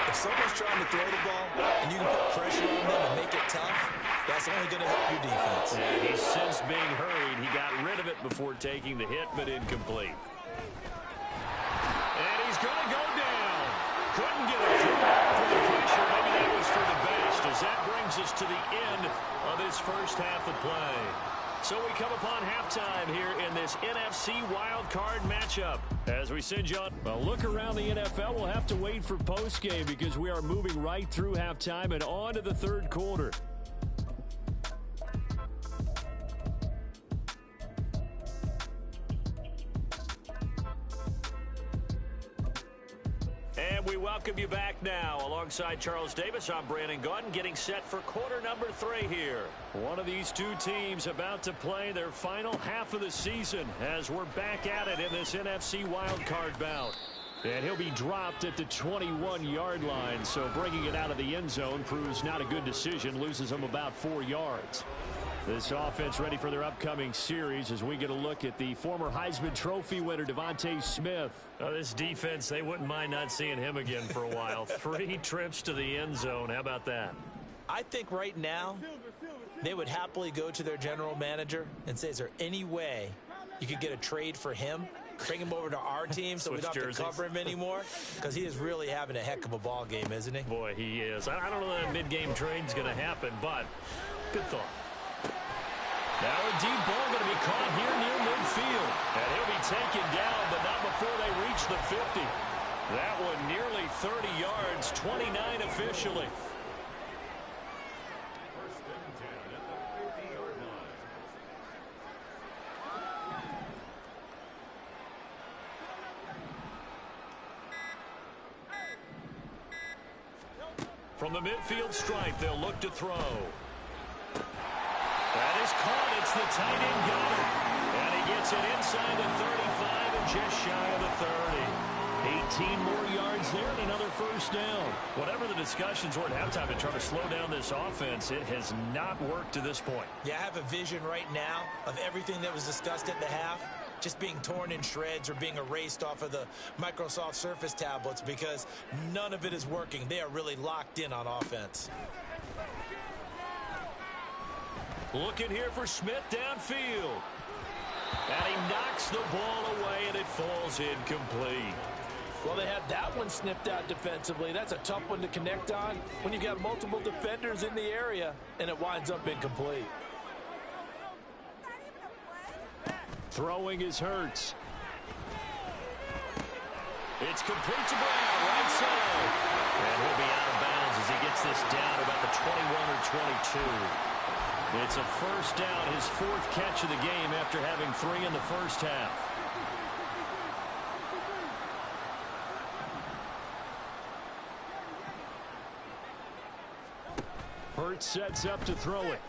If someone's trying to throw the ball and you can put pressure on them and make it tough, that's only going to help your defense. Yeah, he's since being hurried. He got rid of it before taking the hit, but incomplete. And he's going to go down. Couldn't get it through for the pressure. Maybe that was for the best, as that brings us to the end of this first half of play. So we come upon halftime here in this NFC wildcard matchup. As we send you on. Well, look around the NFL. We'll have to wait for postgame because we are moving right through halftime and on to the third quarter. And we welcome you back now. Alongside Charles Davis, I'm Brandon Gaudin, getting set for quarter number 3 here. One of these two teams about to play their final half of the season as we're back at it in this NFC wildcard bout. And he'll be dropped at the 21-yard line, so bringing it out of the end zone proves not a good decision, loses him about 4 yards. This offense ready for their upcoming series as we get a look at the former Heisman Trophy winner, Devontae Smith. Oh, this defense, they wouldn't mind not seeing him again for a while. 3 trips to the end zone. How about that? I think right now they would happily go to their general manager and say, is there any way you could get a trade for him? Bring him over to our team so we don't have to cover him anymore, because he is really having a heck of a ball game, isn't he? Boy, he is. I don't know that a mid-game trade's going to happen, but good thought. Now a deep ball going to be caught here near midfield. And he'll be taken down, but not before they reach the 50. That one nearly 30 yards, 29 officially. From the midfield stripe, they'll look to throw. That is caught. It's the tight end Goddard. And he gets it inside the 35 and just shy of the 30. 18 more yards there and another first down. Whatever the discussions were at halftime to try to slow down this offense, it has not worked to this point. Yeah, I have a vision right now of everything that was discussed at the half just being torn in shreds or being erased off of the Microsoft Surface tablets, because none of it is working. They are really locked in on offense. Looking here for Smith downfield. And he knocks the ball away, and it falls incomplete. Well, they had that one snipped out defensively. That's a tough one to connect on when you got multiple defenders in the area, and it winds up incomplete. Throwing is Hurts. It's complete to Brown, right side. And he'll be out of bounds as he gets this down about the 21 or 22. It's a first down, his 4th catch of the game after having 3 in the first half. Hurts sets up to throw it.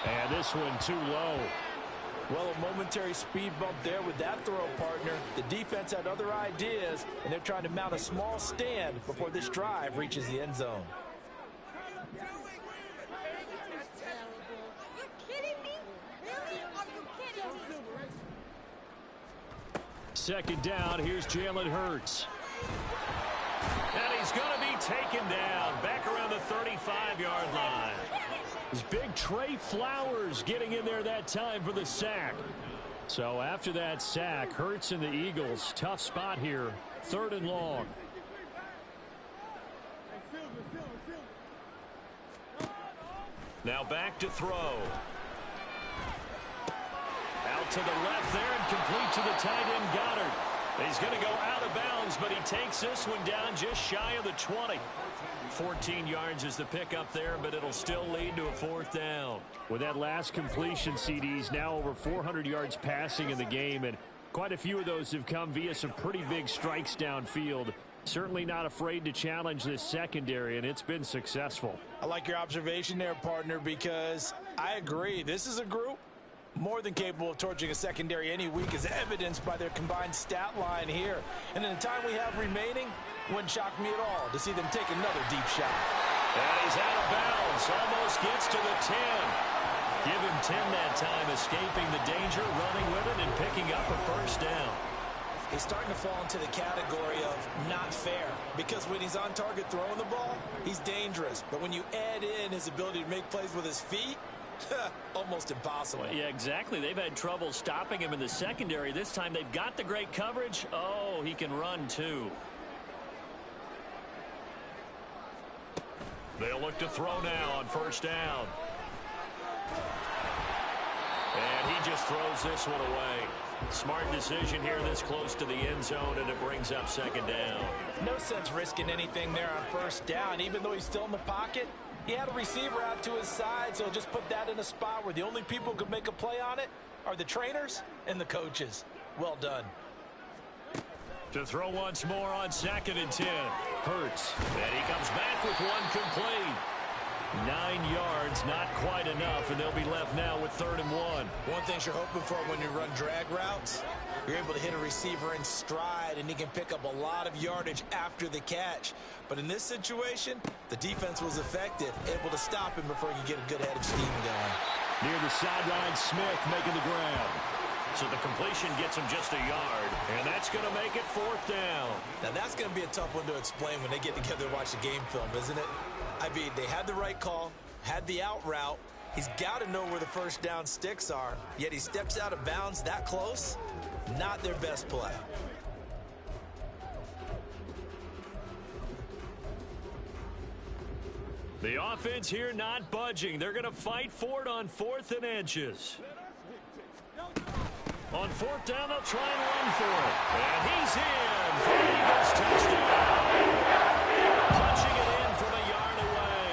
And this one too low. Well, a momentary speed bump there with that throw, partner. The defense had other ideas, and they're trying to mount a small stand before this drive reaches the end zone. Second down, here's Jalen Hurts. And he's going to be taken down back around the 35-yard line. His big Trey Flowers getting in there that time for the sack. So after that sack, Hurts and the Eagles, tough spot here, 3rd and long. Now back to throw. Out to the left there and complete to the tight end Goddard. He's going to go out of bounds, but he takes this one down just shy of the 20. 14 yards is the pickup there, but it'll still lead to a fourth down. With that last completion, CDs now over 400 yards passing in the game, and quite a few of those have come via some pretty big strikes downfield. Certainly not afraid to challenge this secondary, and it's been successful. I like your observation there, partner, because I agree. This is a group more than capable of torching a secondary any week, as evidenced by their combined stat line here. And in the time we have remaining, wouldn't shock me at all to see them take another deep shot. And he's out of bounds, almost gets to the 10. Give him 10 that time, escaping the danger, running with it, and picking up a first down. He's starting to fall into the category of not fair, because when he's on target throwing the ball, he's dangerous. But when you add in his ability to make plays with his feet, almost impossible. Well, yeah, exactly. They've had trouble stopping him in the secondary. This time they've got the great coverage. Oh, he can run too. They'll look to throw now on first down. And he just throws this one away. Smart decision here this close to the end zone, and it brings up second down. No sense risking anything there on first down. Even though he's still in the pocket, he had a receiver out to his side, so just put that in a spot where the only people who could make a play on it are the trainers and the coaches. Well done. To throw once more on 2nd and 10. Hurts. And he comes back with one complete. 9 yards, not quite enough, and they'll be left now with 3rd and 1. One thing you're hoping for when you run drag routes, you're able to hit a receiver in stride, and he can pick up a lot of yardage after the catch. But in this situation, the defense was effective, able to stop him before he could get a good head of steam going. Near the sideline, Smith making the grab. So the completion gets him just a yard, and that's going to make it 4th down. Now that's going to be a tough one to explain when they get together and watch the game film, isn't it? I mean, they had the right call, had the out route. He's got to know where the first down sticks are, yet he steps out of bounds that close. Not their best play. The offense here not budging. They're going to fight for it on 4th and inches. On 4th down, they'll try and run for it. And he's in for the Eagles touchdown. Punching it in from a yard away.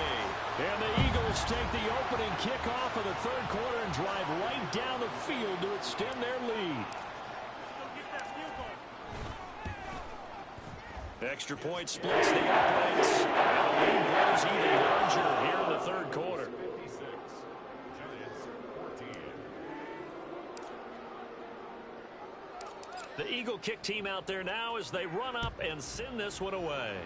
And the Eagles take the opening kickoff of the 3rd quarter and drive right down the field to extend their lead. Extra point splits the uprights. And the lead grows even larger here in the 3rd quarter. The Eagle kick team out there now as they run up and send this one away.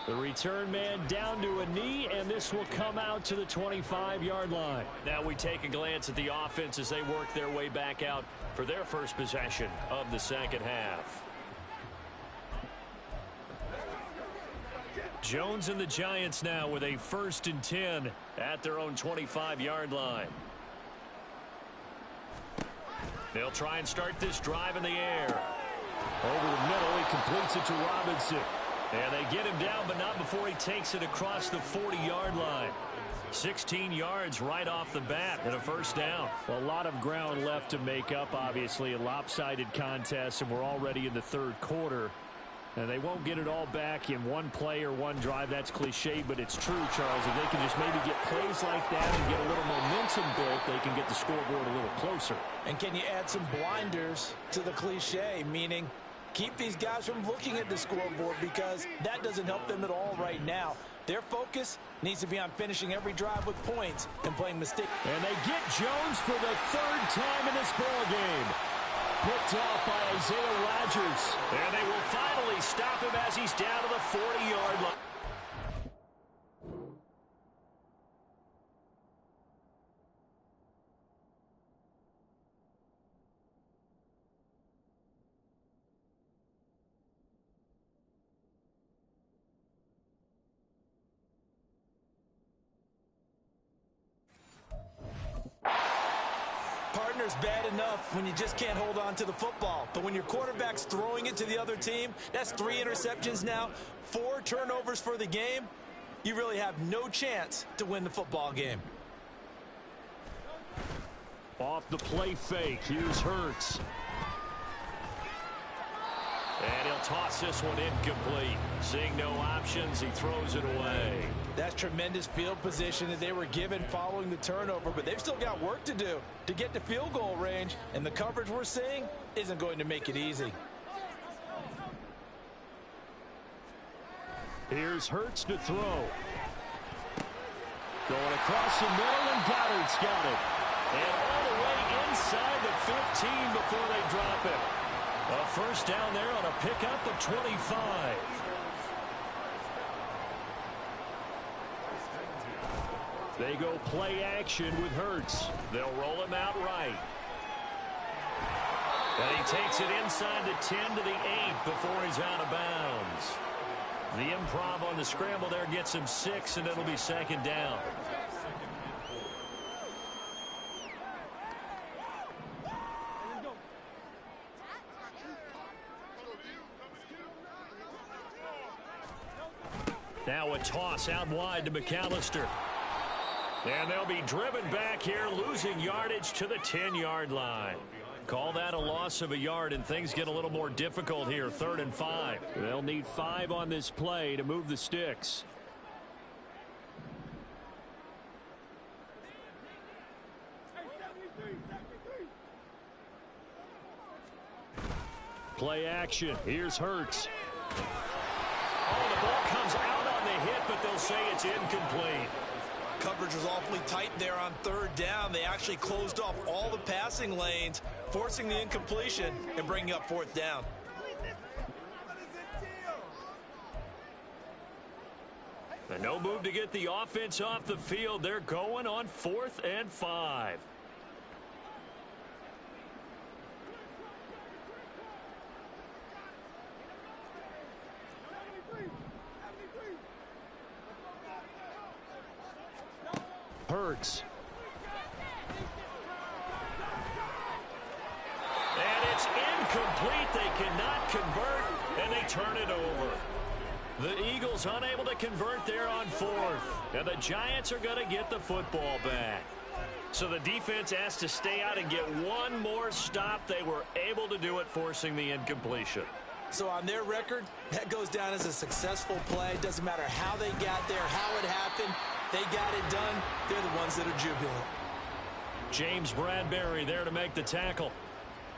The return man down to a knee, and this will come out to the 25-yard line. Now we take a glance at the offense as they work their way back out for their first possession of the 2nd half. Jones and the Giants now with a 1st and 10 at their own 25-yard line. They'll try and start this drive in the air. Over the middle, he completes it to Robinson. And they get him down, but not before he takes it across the 40-yard line. 16 yards right off the bat and a first down. Well, a lot of ground left to make up, obviously. A lopsided contest, and we're already in the 3rd quarter. And they won't get it all back in one play or one drive. That's cliche, but it's true, Charles. If they can just maybe get plays like that and get a little momentum built, they can get the scoreboard a little closer. And can you add some blinders to the cliche, meaning keep these guys from looking at the scoreboard, because that doesn't help them at all right now. Their focus needs to be on finishing every drive with points and playing mistakes. And they get Jones for the 3rd time in this ball game. Picked off by Isaiah Rodgers. And they will finally stop him as he's down to the 40-yard line. Partner's bad enough when you just can't hold on to the football. But when your quarterback's throwing it to the other team, that's 3 interceptions now, 4 turnovers for the game. You really have no chance to win the football game. Off the play fake, here's Hurts. And he'll toss this one incomplete. Seeing no options, he throws it away. That's tremendous field position that they were given following the turnover, but they've still got work to do to get to field goal range, and the coverage we're seeing isn't going to make it easy. Here's Hurts to throw. Going across the middle, and Goddard's got it. And all the way inside the 15 before they drop it. A first down there on a pickup of 25. They go play action with Hurts. They'll roll him out right. And he takes it inside the 10 to the 8 before he's out of bounds. The improv on the scramble there gets him 6, and it'll be second down. Now a toss out wide to McAllister. And they'll be driven back here, losing yardage to the 10-yard line. Call that a loss of a yard, and things get a little more difficult here, 3rd and 5. They'll need 5 on this play to move the sticks. Play action. Here's Hurts. Oh, the ball comes out on the hit, but they'll say it's incomplete. Coverage was awfully tight there on 3rd down. They actually closed off all the passing lanes, forcing the incompletion and bringing up 4th down. And no move to get the offense off the field. They're going on 4th and 5. Hurts. And it's incomplete. They cannot convert, and they turn it over. The Eagles unable to convert there on 4th. And the Giants are going to get the football back. So the defense has to stay out and get one more stop. They were able to do it, forcing the incompletion. So on their record, that goes down as a successful play. Doesn't matter how they got there, how it happened. They got it done. They're the ones that are jubilant. James Bradbury there to make the tackle.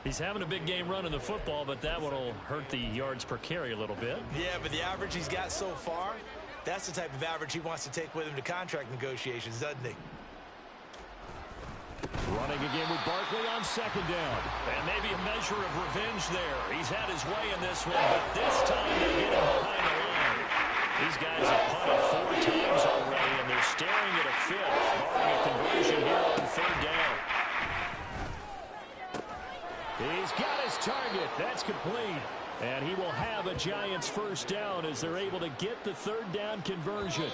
He's having a big game running the football, but that one will hurt the yards per carry a little bit. Yeah, but the average he's got so far, that's the type of average he wants to take with him to contract negotiations, doesn't he? Running again with Barkley on 2nd down. And maybe a measure of revenge there. He's had his way in this one, but this time they get him behind the line. These guys have punted 4 times already, and they're staring at a 5th, barring a conversion here on 3rd down. He's got his target. That's complete. And he will have a Giants first down as they're able to get the 3rd down conversion.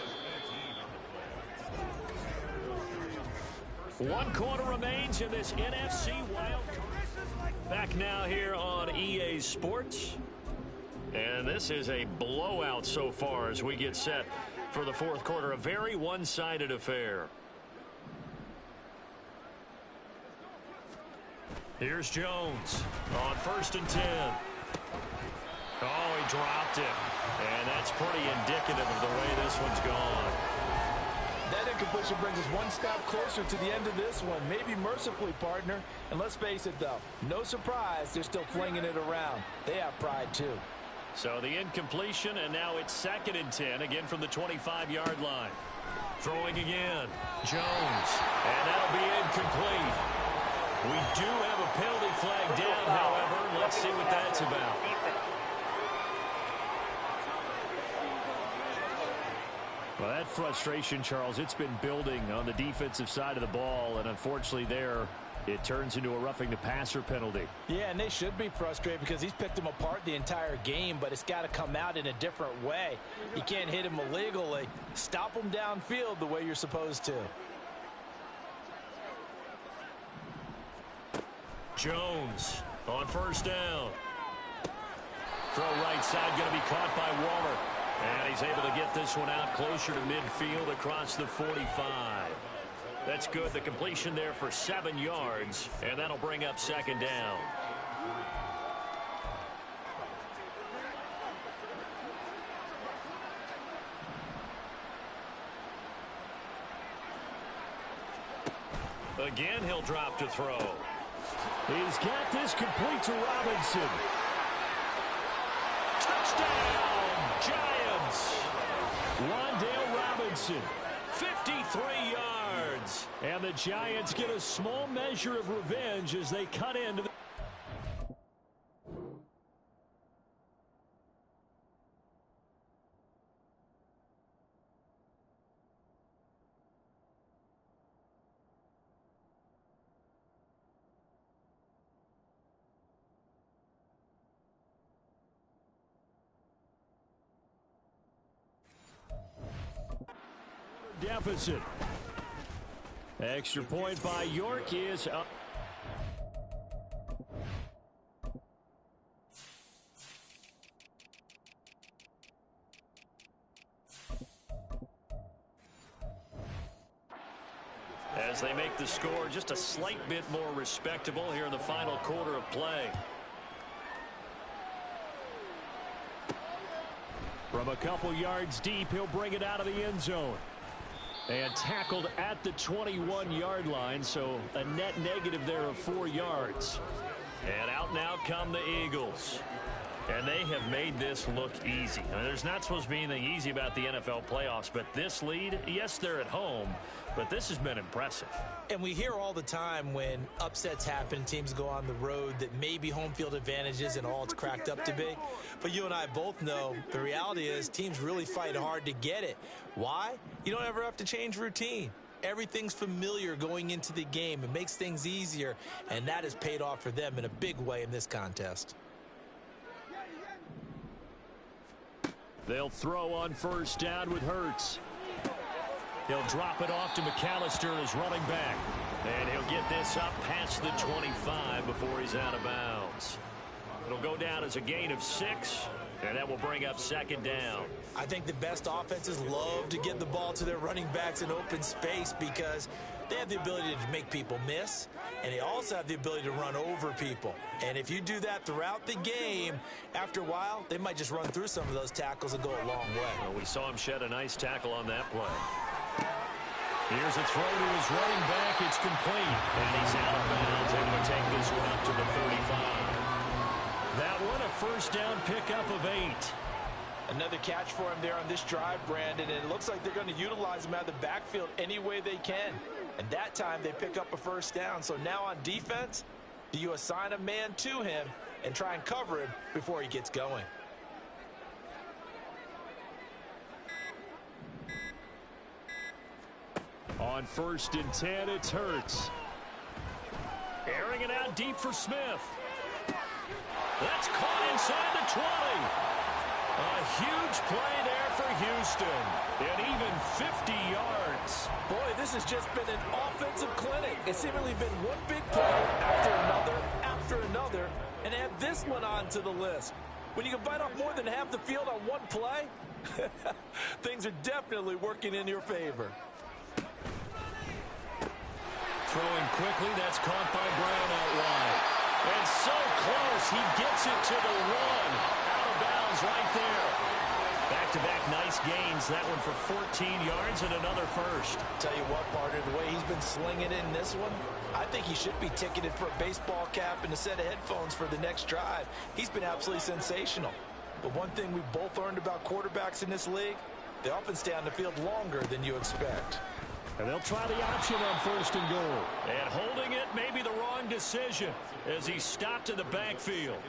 1 quarter remains in this NFC wild card. Back now here on EA Sports. And this is a blowout so far as we get set for the 4th quarter. A very one-sided affair. Here's Jones on 1st and 10. Oh, he dropped it. And that's pretty indicative of the way this one's gone. That incompletion brings us one stop closer to the end of this one. Maybe mercifully, partner. And let's face it, though, no surprise, they're still flinging it around. They have pride, too. So the incompletion, and now it's 2nd and 10, again from the 25-yard line. Throwing again. Jones. And that'll be incomplete. We do have a penalty flag down, however. Let's see what that's about. Well, that frustration, Charles, it's been building on the defensive side of the ball, and unfortunately there, it turns into a roughing the passer penalty. Yeah, and they should be frustrated because he's picked them apart the entire game, but it's got to come out in a different way. You can't hit him illegally. Stop him downfield the way you're supposed to. Jones on 1st down. Throw right side, going to be caught by Waller. And he's able to get this one out closer to midfield across the 45. That's good. The completion there for 7 yards, and that'll bring up second down. Again, he'll drop to throw. He's got this complete to Robinson. Touchdown, Giants. Wan'Dale Robinson. 53 yards. And the Giants get a small measure of revenge as they cut into the... deficit. Extra point by York is up. As they make the score just a slight bit more respectable here in the final quarter of play. From a couple yards deep, he'll bring it out of the end zone. And tackled at the 21-yard line, so a net negative there of 4 yards. And out now come the Eagles. And they have made this look easy. I mean, there's not supposed to be anything easy about the NFL playoffs, but this lead, yes, they're at home, but this has been impressive. And we hear all the time when upsets happen, teams go on the road, that maybe home field advantage isn't all it's cracked up to be. But you and I both know the reality is teams really fight hard to get it. Why? You don't ever have to change routine. Everything's familiar going into the game. It makes things easier, and that has paid off for them in a big way in this contest. They'll throw on first down with Hurts. He'll drop it off to McAllister as running back. And he'll get this up past the 25 before he's out of bounds. It'll go down as a gain of 6, and that will bring up second down. I think the best offenses love to get the ball to their running backs in open space because they have the ability to make people miss, and they also have the ability to run over people. And if you do that throughout the game, after a while, they might just run through some of those tackles and go a long way. Well, we saw him shed a nice tackle on that play. Here's a throw to his running back. It's complete. And he's out of bounds, able to take this one up to the 35. That one a first down pickup of 8. Another catch for him there on this drive, Brandon, and it looks like they're going to utilize him out of the backfield any way they can. And that time they pick up a first down. So now on defense, do you assign a man to him and try and cover him before he gets going? On first and 10, it's Hurts. Airing it out deep for Smith. That's caught inside the 20. A huge play there for Houston. And even 50 yards. Boy, this has just been an offensive clinic. It's seemingly been one big play after another, and add this one on to the list. When you can bite off more than half the field on one play, things are definitely working in your favor. Throwing quickly, that's caught by Brown out wide. And so close, he gets it to the 1. Out of bounds right there. Back-to-back nice gains. That one for 14 yards and another first. Tell you what, partner, the way he's been slinging in this one, I think he should be ticketed for a baseball cap and a set of headphones for the next drive. He's been absolutely sensational. But one thing we both learned about quarterbacks in this league, they often stay on the field longer than you expect. And they'll try the option on first and goal. And holding it may be the wrong decision as he stopped in the backfield.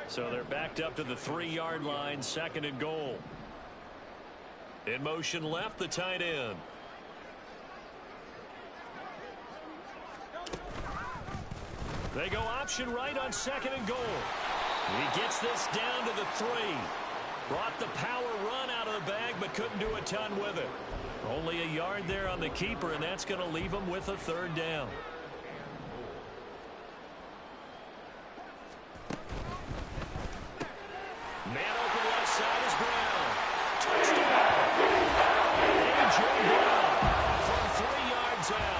So they're backed up to the 3-yard line, second and goal. In motion left, the tight end. They go option right on second and goal. He gets this down to the 3. Brought the power run out of the bag, but couldn't do a ton with it. Only a yard there on the keeper, and that's going to leave him with a third down. Man open left side is Brown. Touchdown! A.J. Brown from 3 yards out.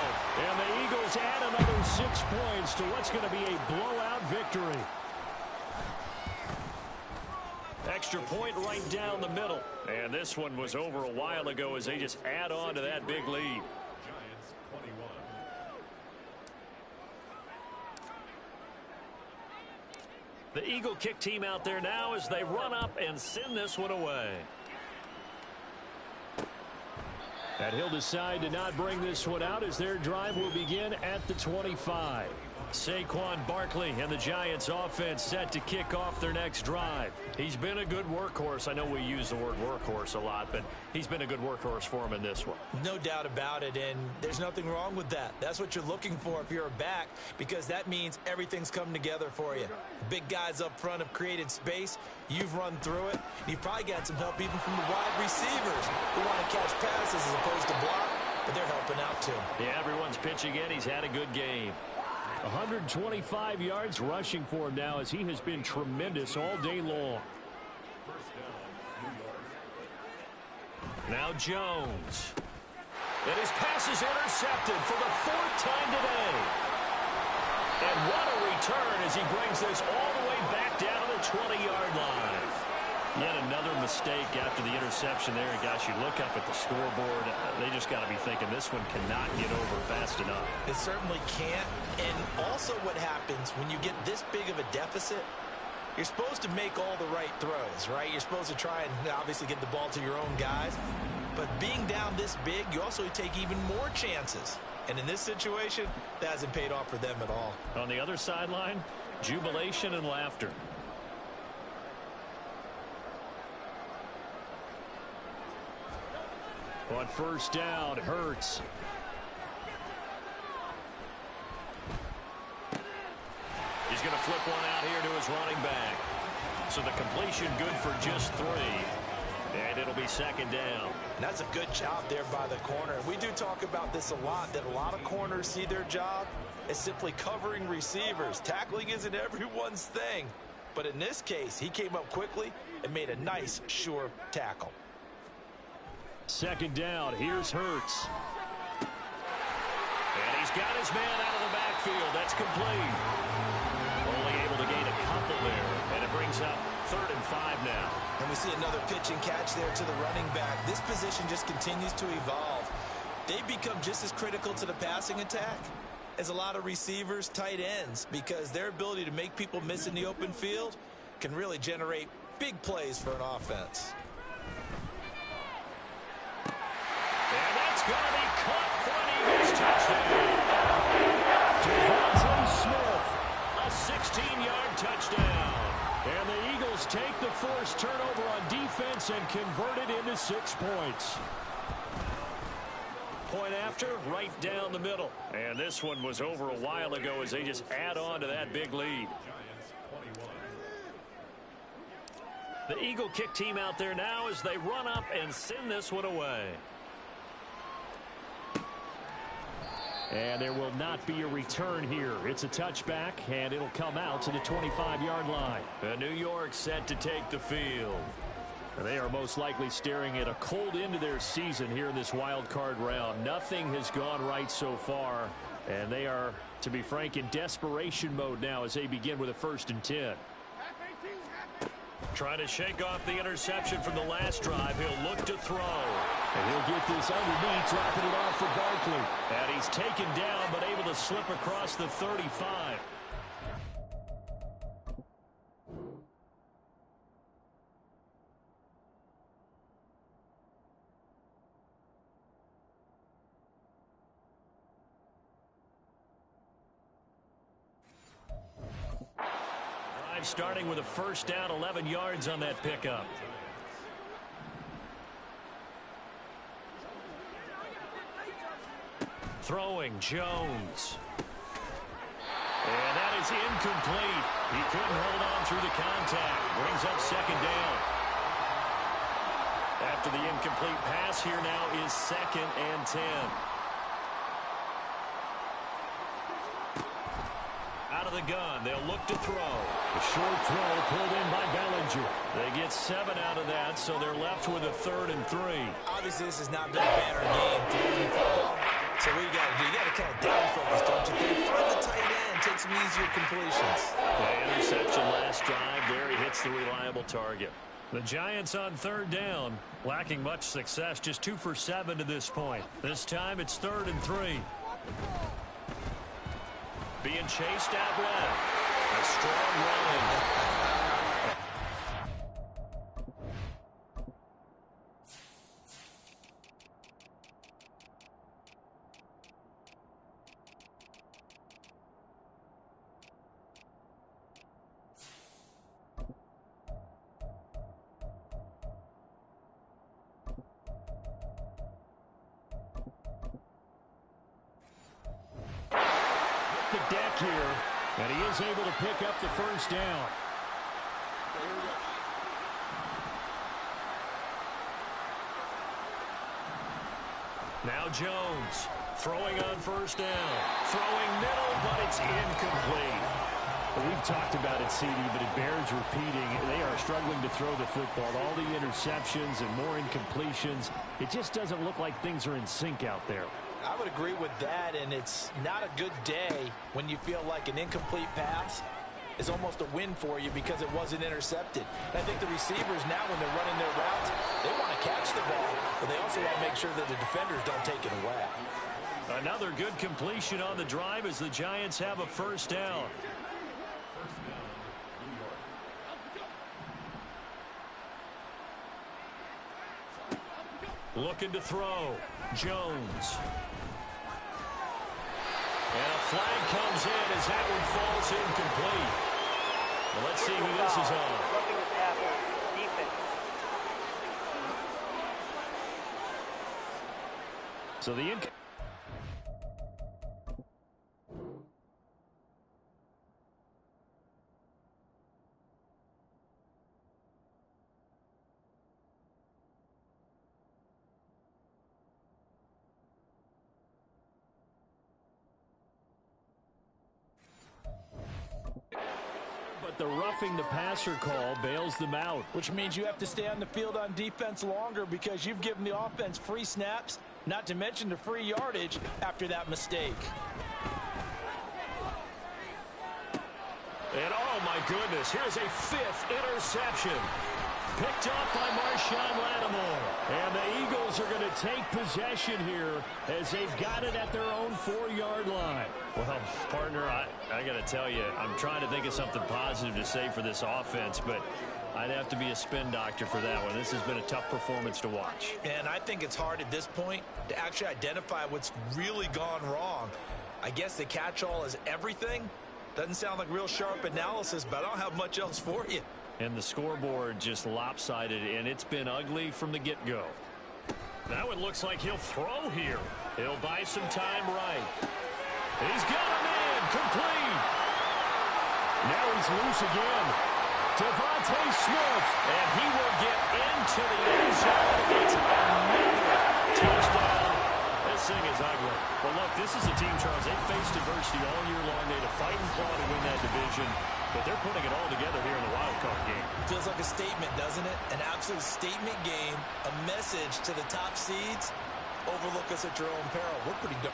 Eagles add another 6 points to what's going to be a blowout victory. Extra point right down the middle. And this one was over a while ago as they just add on to that big lead. The Eagle kick team out there now as they run up and send this one away. And he'll decide to not bring this one out as their drive will begin at the 25. Saquon Barkley and the Giants offense set to kick off their next drive. He's been a good workhorse. I know we use the word workhorse a lot, but he's been a good workhorse for him in this one. No doubt about it, and there's nothing wrong with that. That's what you're looking for if you're a back, because that means everything's come together for you. Big guys up front have created space. You've run through it. You've probably got some help even from the wide receivers who want to catch passes as opposed to block, but they're helping out too. Yeah, everyone's pitching in. He's had a good game. 125 yards rushing for him now as he has been tremendous all day long. Now Jones. And his pass is intercepted for the 4th time today. And what a return as he brings this all the way back down to the 20-yard line. Yet another mistake after the interception there. And gosh, you look up at the scoreboard, they just got to be thinking this one cannot get over fast enough. It certainly can't. And also what happens when you get this big of a deficit, you're supposed to make all the right throws, right? You're supposed to try and obviously get the ball to your own guys. But being down this big, you also take even more chances. And in this situation, that hasn't paid off for them at all. On the other sideline, jubilation and laughter. On first down, Hurts. He's going to flip one out here to his running back. So the completion good for just 3. And it'll be 2nd down. And that's a good job there by the corner. We do talk about this a lot, that a lot of corners see their job as simply covering receivers. Tackling isn't everyone's thing. But in this case, he came up quickly and made a nice, sure tackle. 2nd down, here's Hurts. And he's got his man out of the backfield. That's complete. Only able to gain a couple there. And it brings up 3rd and 5 now. And we see another pitch and catch there to the running back. This position just continues to evolve. They become just as critical to the passing attack as a lot of receivers, tight ends, because their ability to make people miss in the open field can really generate big plays for an offense. And that's going to be caught for an Eagles touchdown. Devontae Smith. A 16-yard touchdown. And the Eagles take the forced turnover on defense and convert it into 6 points. Point after, right down the middle. And this one was over a while ago as they just add on to that big lead. The Eagle kick team out there now as they run up and send this one away. And there will not be a return here. It's a touchback, and it'll come out to the 25-yard line. New York set to take the field. They are most likely staring at a cold end to their season here in this wild card round. Nothing has gone right so far, and they are, to be frank, in desperation mode now as they begin with a 1st and 10. Trying to shake off the interception from the last drive. He'll look to throw. And he'll get this underneath, dropping it off for Barkley. And he's taken down, but able to slip across the 35. Starting with a 1st down, 11 yards on that pickup. Throwing Jones. And that is incomplete. He couldn't hold on through the contact. Brings up 2nd down. After the incomplete pass, here now is 2nd and 10. Out of the gun, they'll look to throw. A short throw pulled in by Bellinger. They get 7 out of that, so they're left with a 3rd and 3. Obviously, this has not been a banner game throwing the football. So what you got to do? You got to kind of down focus, don't you think? Find the tight end. Take some easier completions. Yeah, interception last drive there. He hits the reliable target. The Giants on third down, lacking much success, just 2 for 7 to this point. This time it's 3rd and 3. Being chased out left. A strong run. The deck here, and he is able to pick up the first down. Now Jones throwing on first down. Throwing middle, but it's incomplete. We've talked about it, CD, but it bears repeating. They are struggling to throw the football. All the interceptions and more incompletions. It just doesn't look like things are in sync out there. I would agree with that, and it's not a good day when you feel like an incomplete pass is almost a win for you because it wasn't intercepted. And I think the receivers now, when they're running their routes, they want to catch the ball, but they also want to make sure that the defenders don't take it away. Another good completion on the drive as the Giants have a first down. Looking to throw. Jones. And a flag comes in as that one falls incomplete. Well, let's see who this is on. Roughing the tackle, defense. So the the roughing the passer call bails them out. Which means you have to stay on the field on defense longer because you've given the offense free snaps, not to mention the free yardage after that mistake. And oh my goodness, here's a 5th interception. Picked up by Marshawn Lattimore. And the Eagles are going to take possession here as they've got it at their own 4-yard line. Well, partner, I got to tell you, I'm trying to think of something positive to say for this offense, but I'd have to be a spin doctor for that one. This has been a tough performance to watch. And I think it's hard at this point to actually identify what's really gone wrong. I guess the catch-all is everything. Doesn't sound like real sharp analysis, but I don't have much else for you. And the scoreboard just lopsided, and it's been ugly from the get-go. Now it looks like he'll throw here. He'll buy some time right. He's got a man complete. Now he's loose again. Devontae Smith. And he will get into the end zone. It's another touchdown. This thing is ugly. Well, look, this is a team, Charles. They faced adversity all year long. They had to fight and claw to win that division. But they're putting it all together here in the wild card game. Feels like a statement, doesn't it? An absolute statement game. A message to the top seeds. Overlook us at your own peril. We're pretty darn.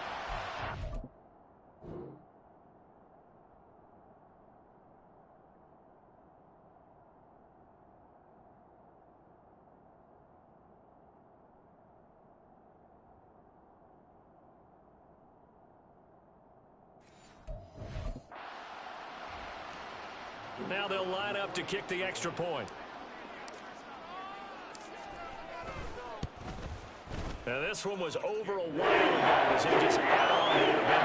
Now they'll line up to kick the extra point. Now this one was over a while ago as they just add on to their big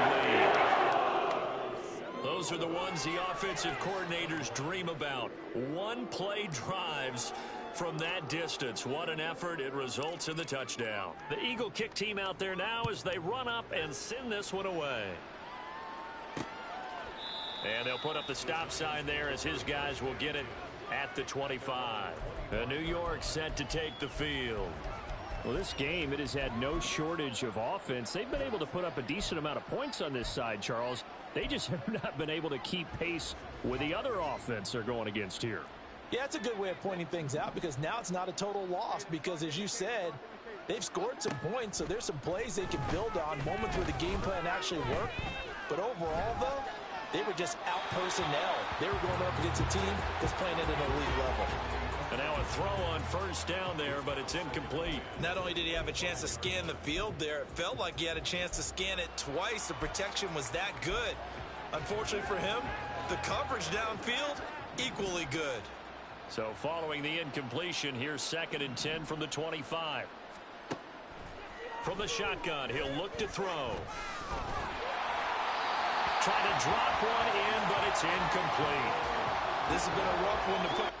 lead. Those are the ones the offensive coordinators dream about. One-play drives from that distance. What an effort. It results in the touchdown. The Eagle kick team out there now as they run up and send this one away. And they'll put up the stop sign there as his guys will get it at the 25. New York set to take the field. Well, this game, it has had no shortage of offense. They've been able to put up a decent amount of points on this side, Charles. They just have not been able to keep pace with the other offense they're going against here. Yeah, it's a good way of pointing things out because now it's not a total loss because, as you said, They've scored some points, so there's some plays they can build on, moments where the game plan actually worked. But overall, though, they were just out-personnel. They were going up against a team that's playing at an elite level. And now a throw on first down there, but it's incomplete. Not only did he have a chance to scan the field there, it felt like he had a chance to scan it twice. The protection was that good. Unfortunately for him, the coverage downfield, equally good. So following the incompletion, here's 2nd and 10 from the 25. From the shotgun, he'll look to throw. Trying to drop one in, but it's incomplete. This has been a rough one to put.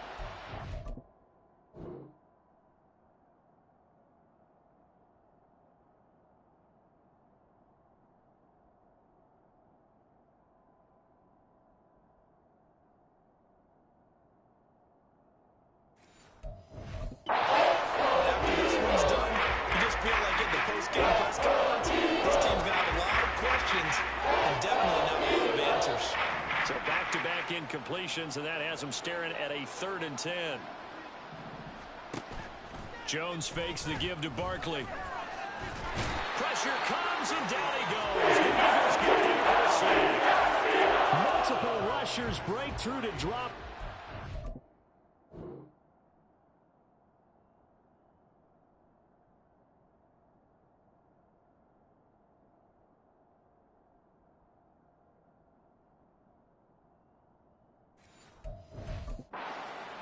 After this one's done, you just feel like in the post-game press conference, this team's got a lot of questions and definitely not a lot of answers. So back-to-back incompletions, and that has them staring at a 3rd and 10. Jones fakes the give to Barkley. Pressure comes, and down he goes. The Eagles get there for the save. Multiple rushers break through to drop.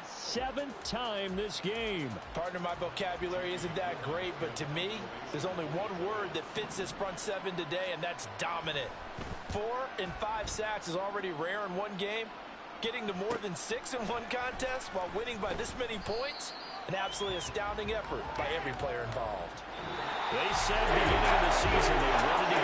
Seventh time this game. Partner, my vocabulary isn't that great, but to me, there's only one word that fits this front seven today, and that's dominant. 4 and 5 sacks is already rare in one game. Getting to more than 6 in one contest while winning by this many points, an absolutely astounding effort by every player involved. They said beginning of the season they wanted to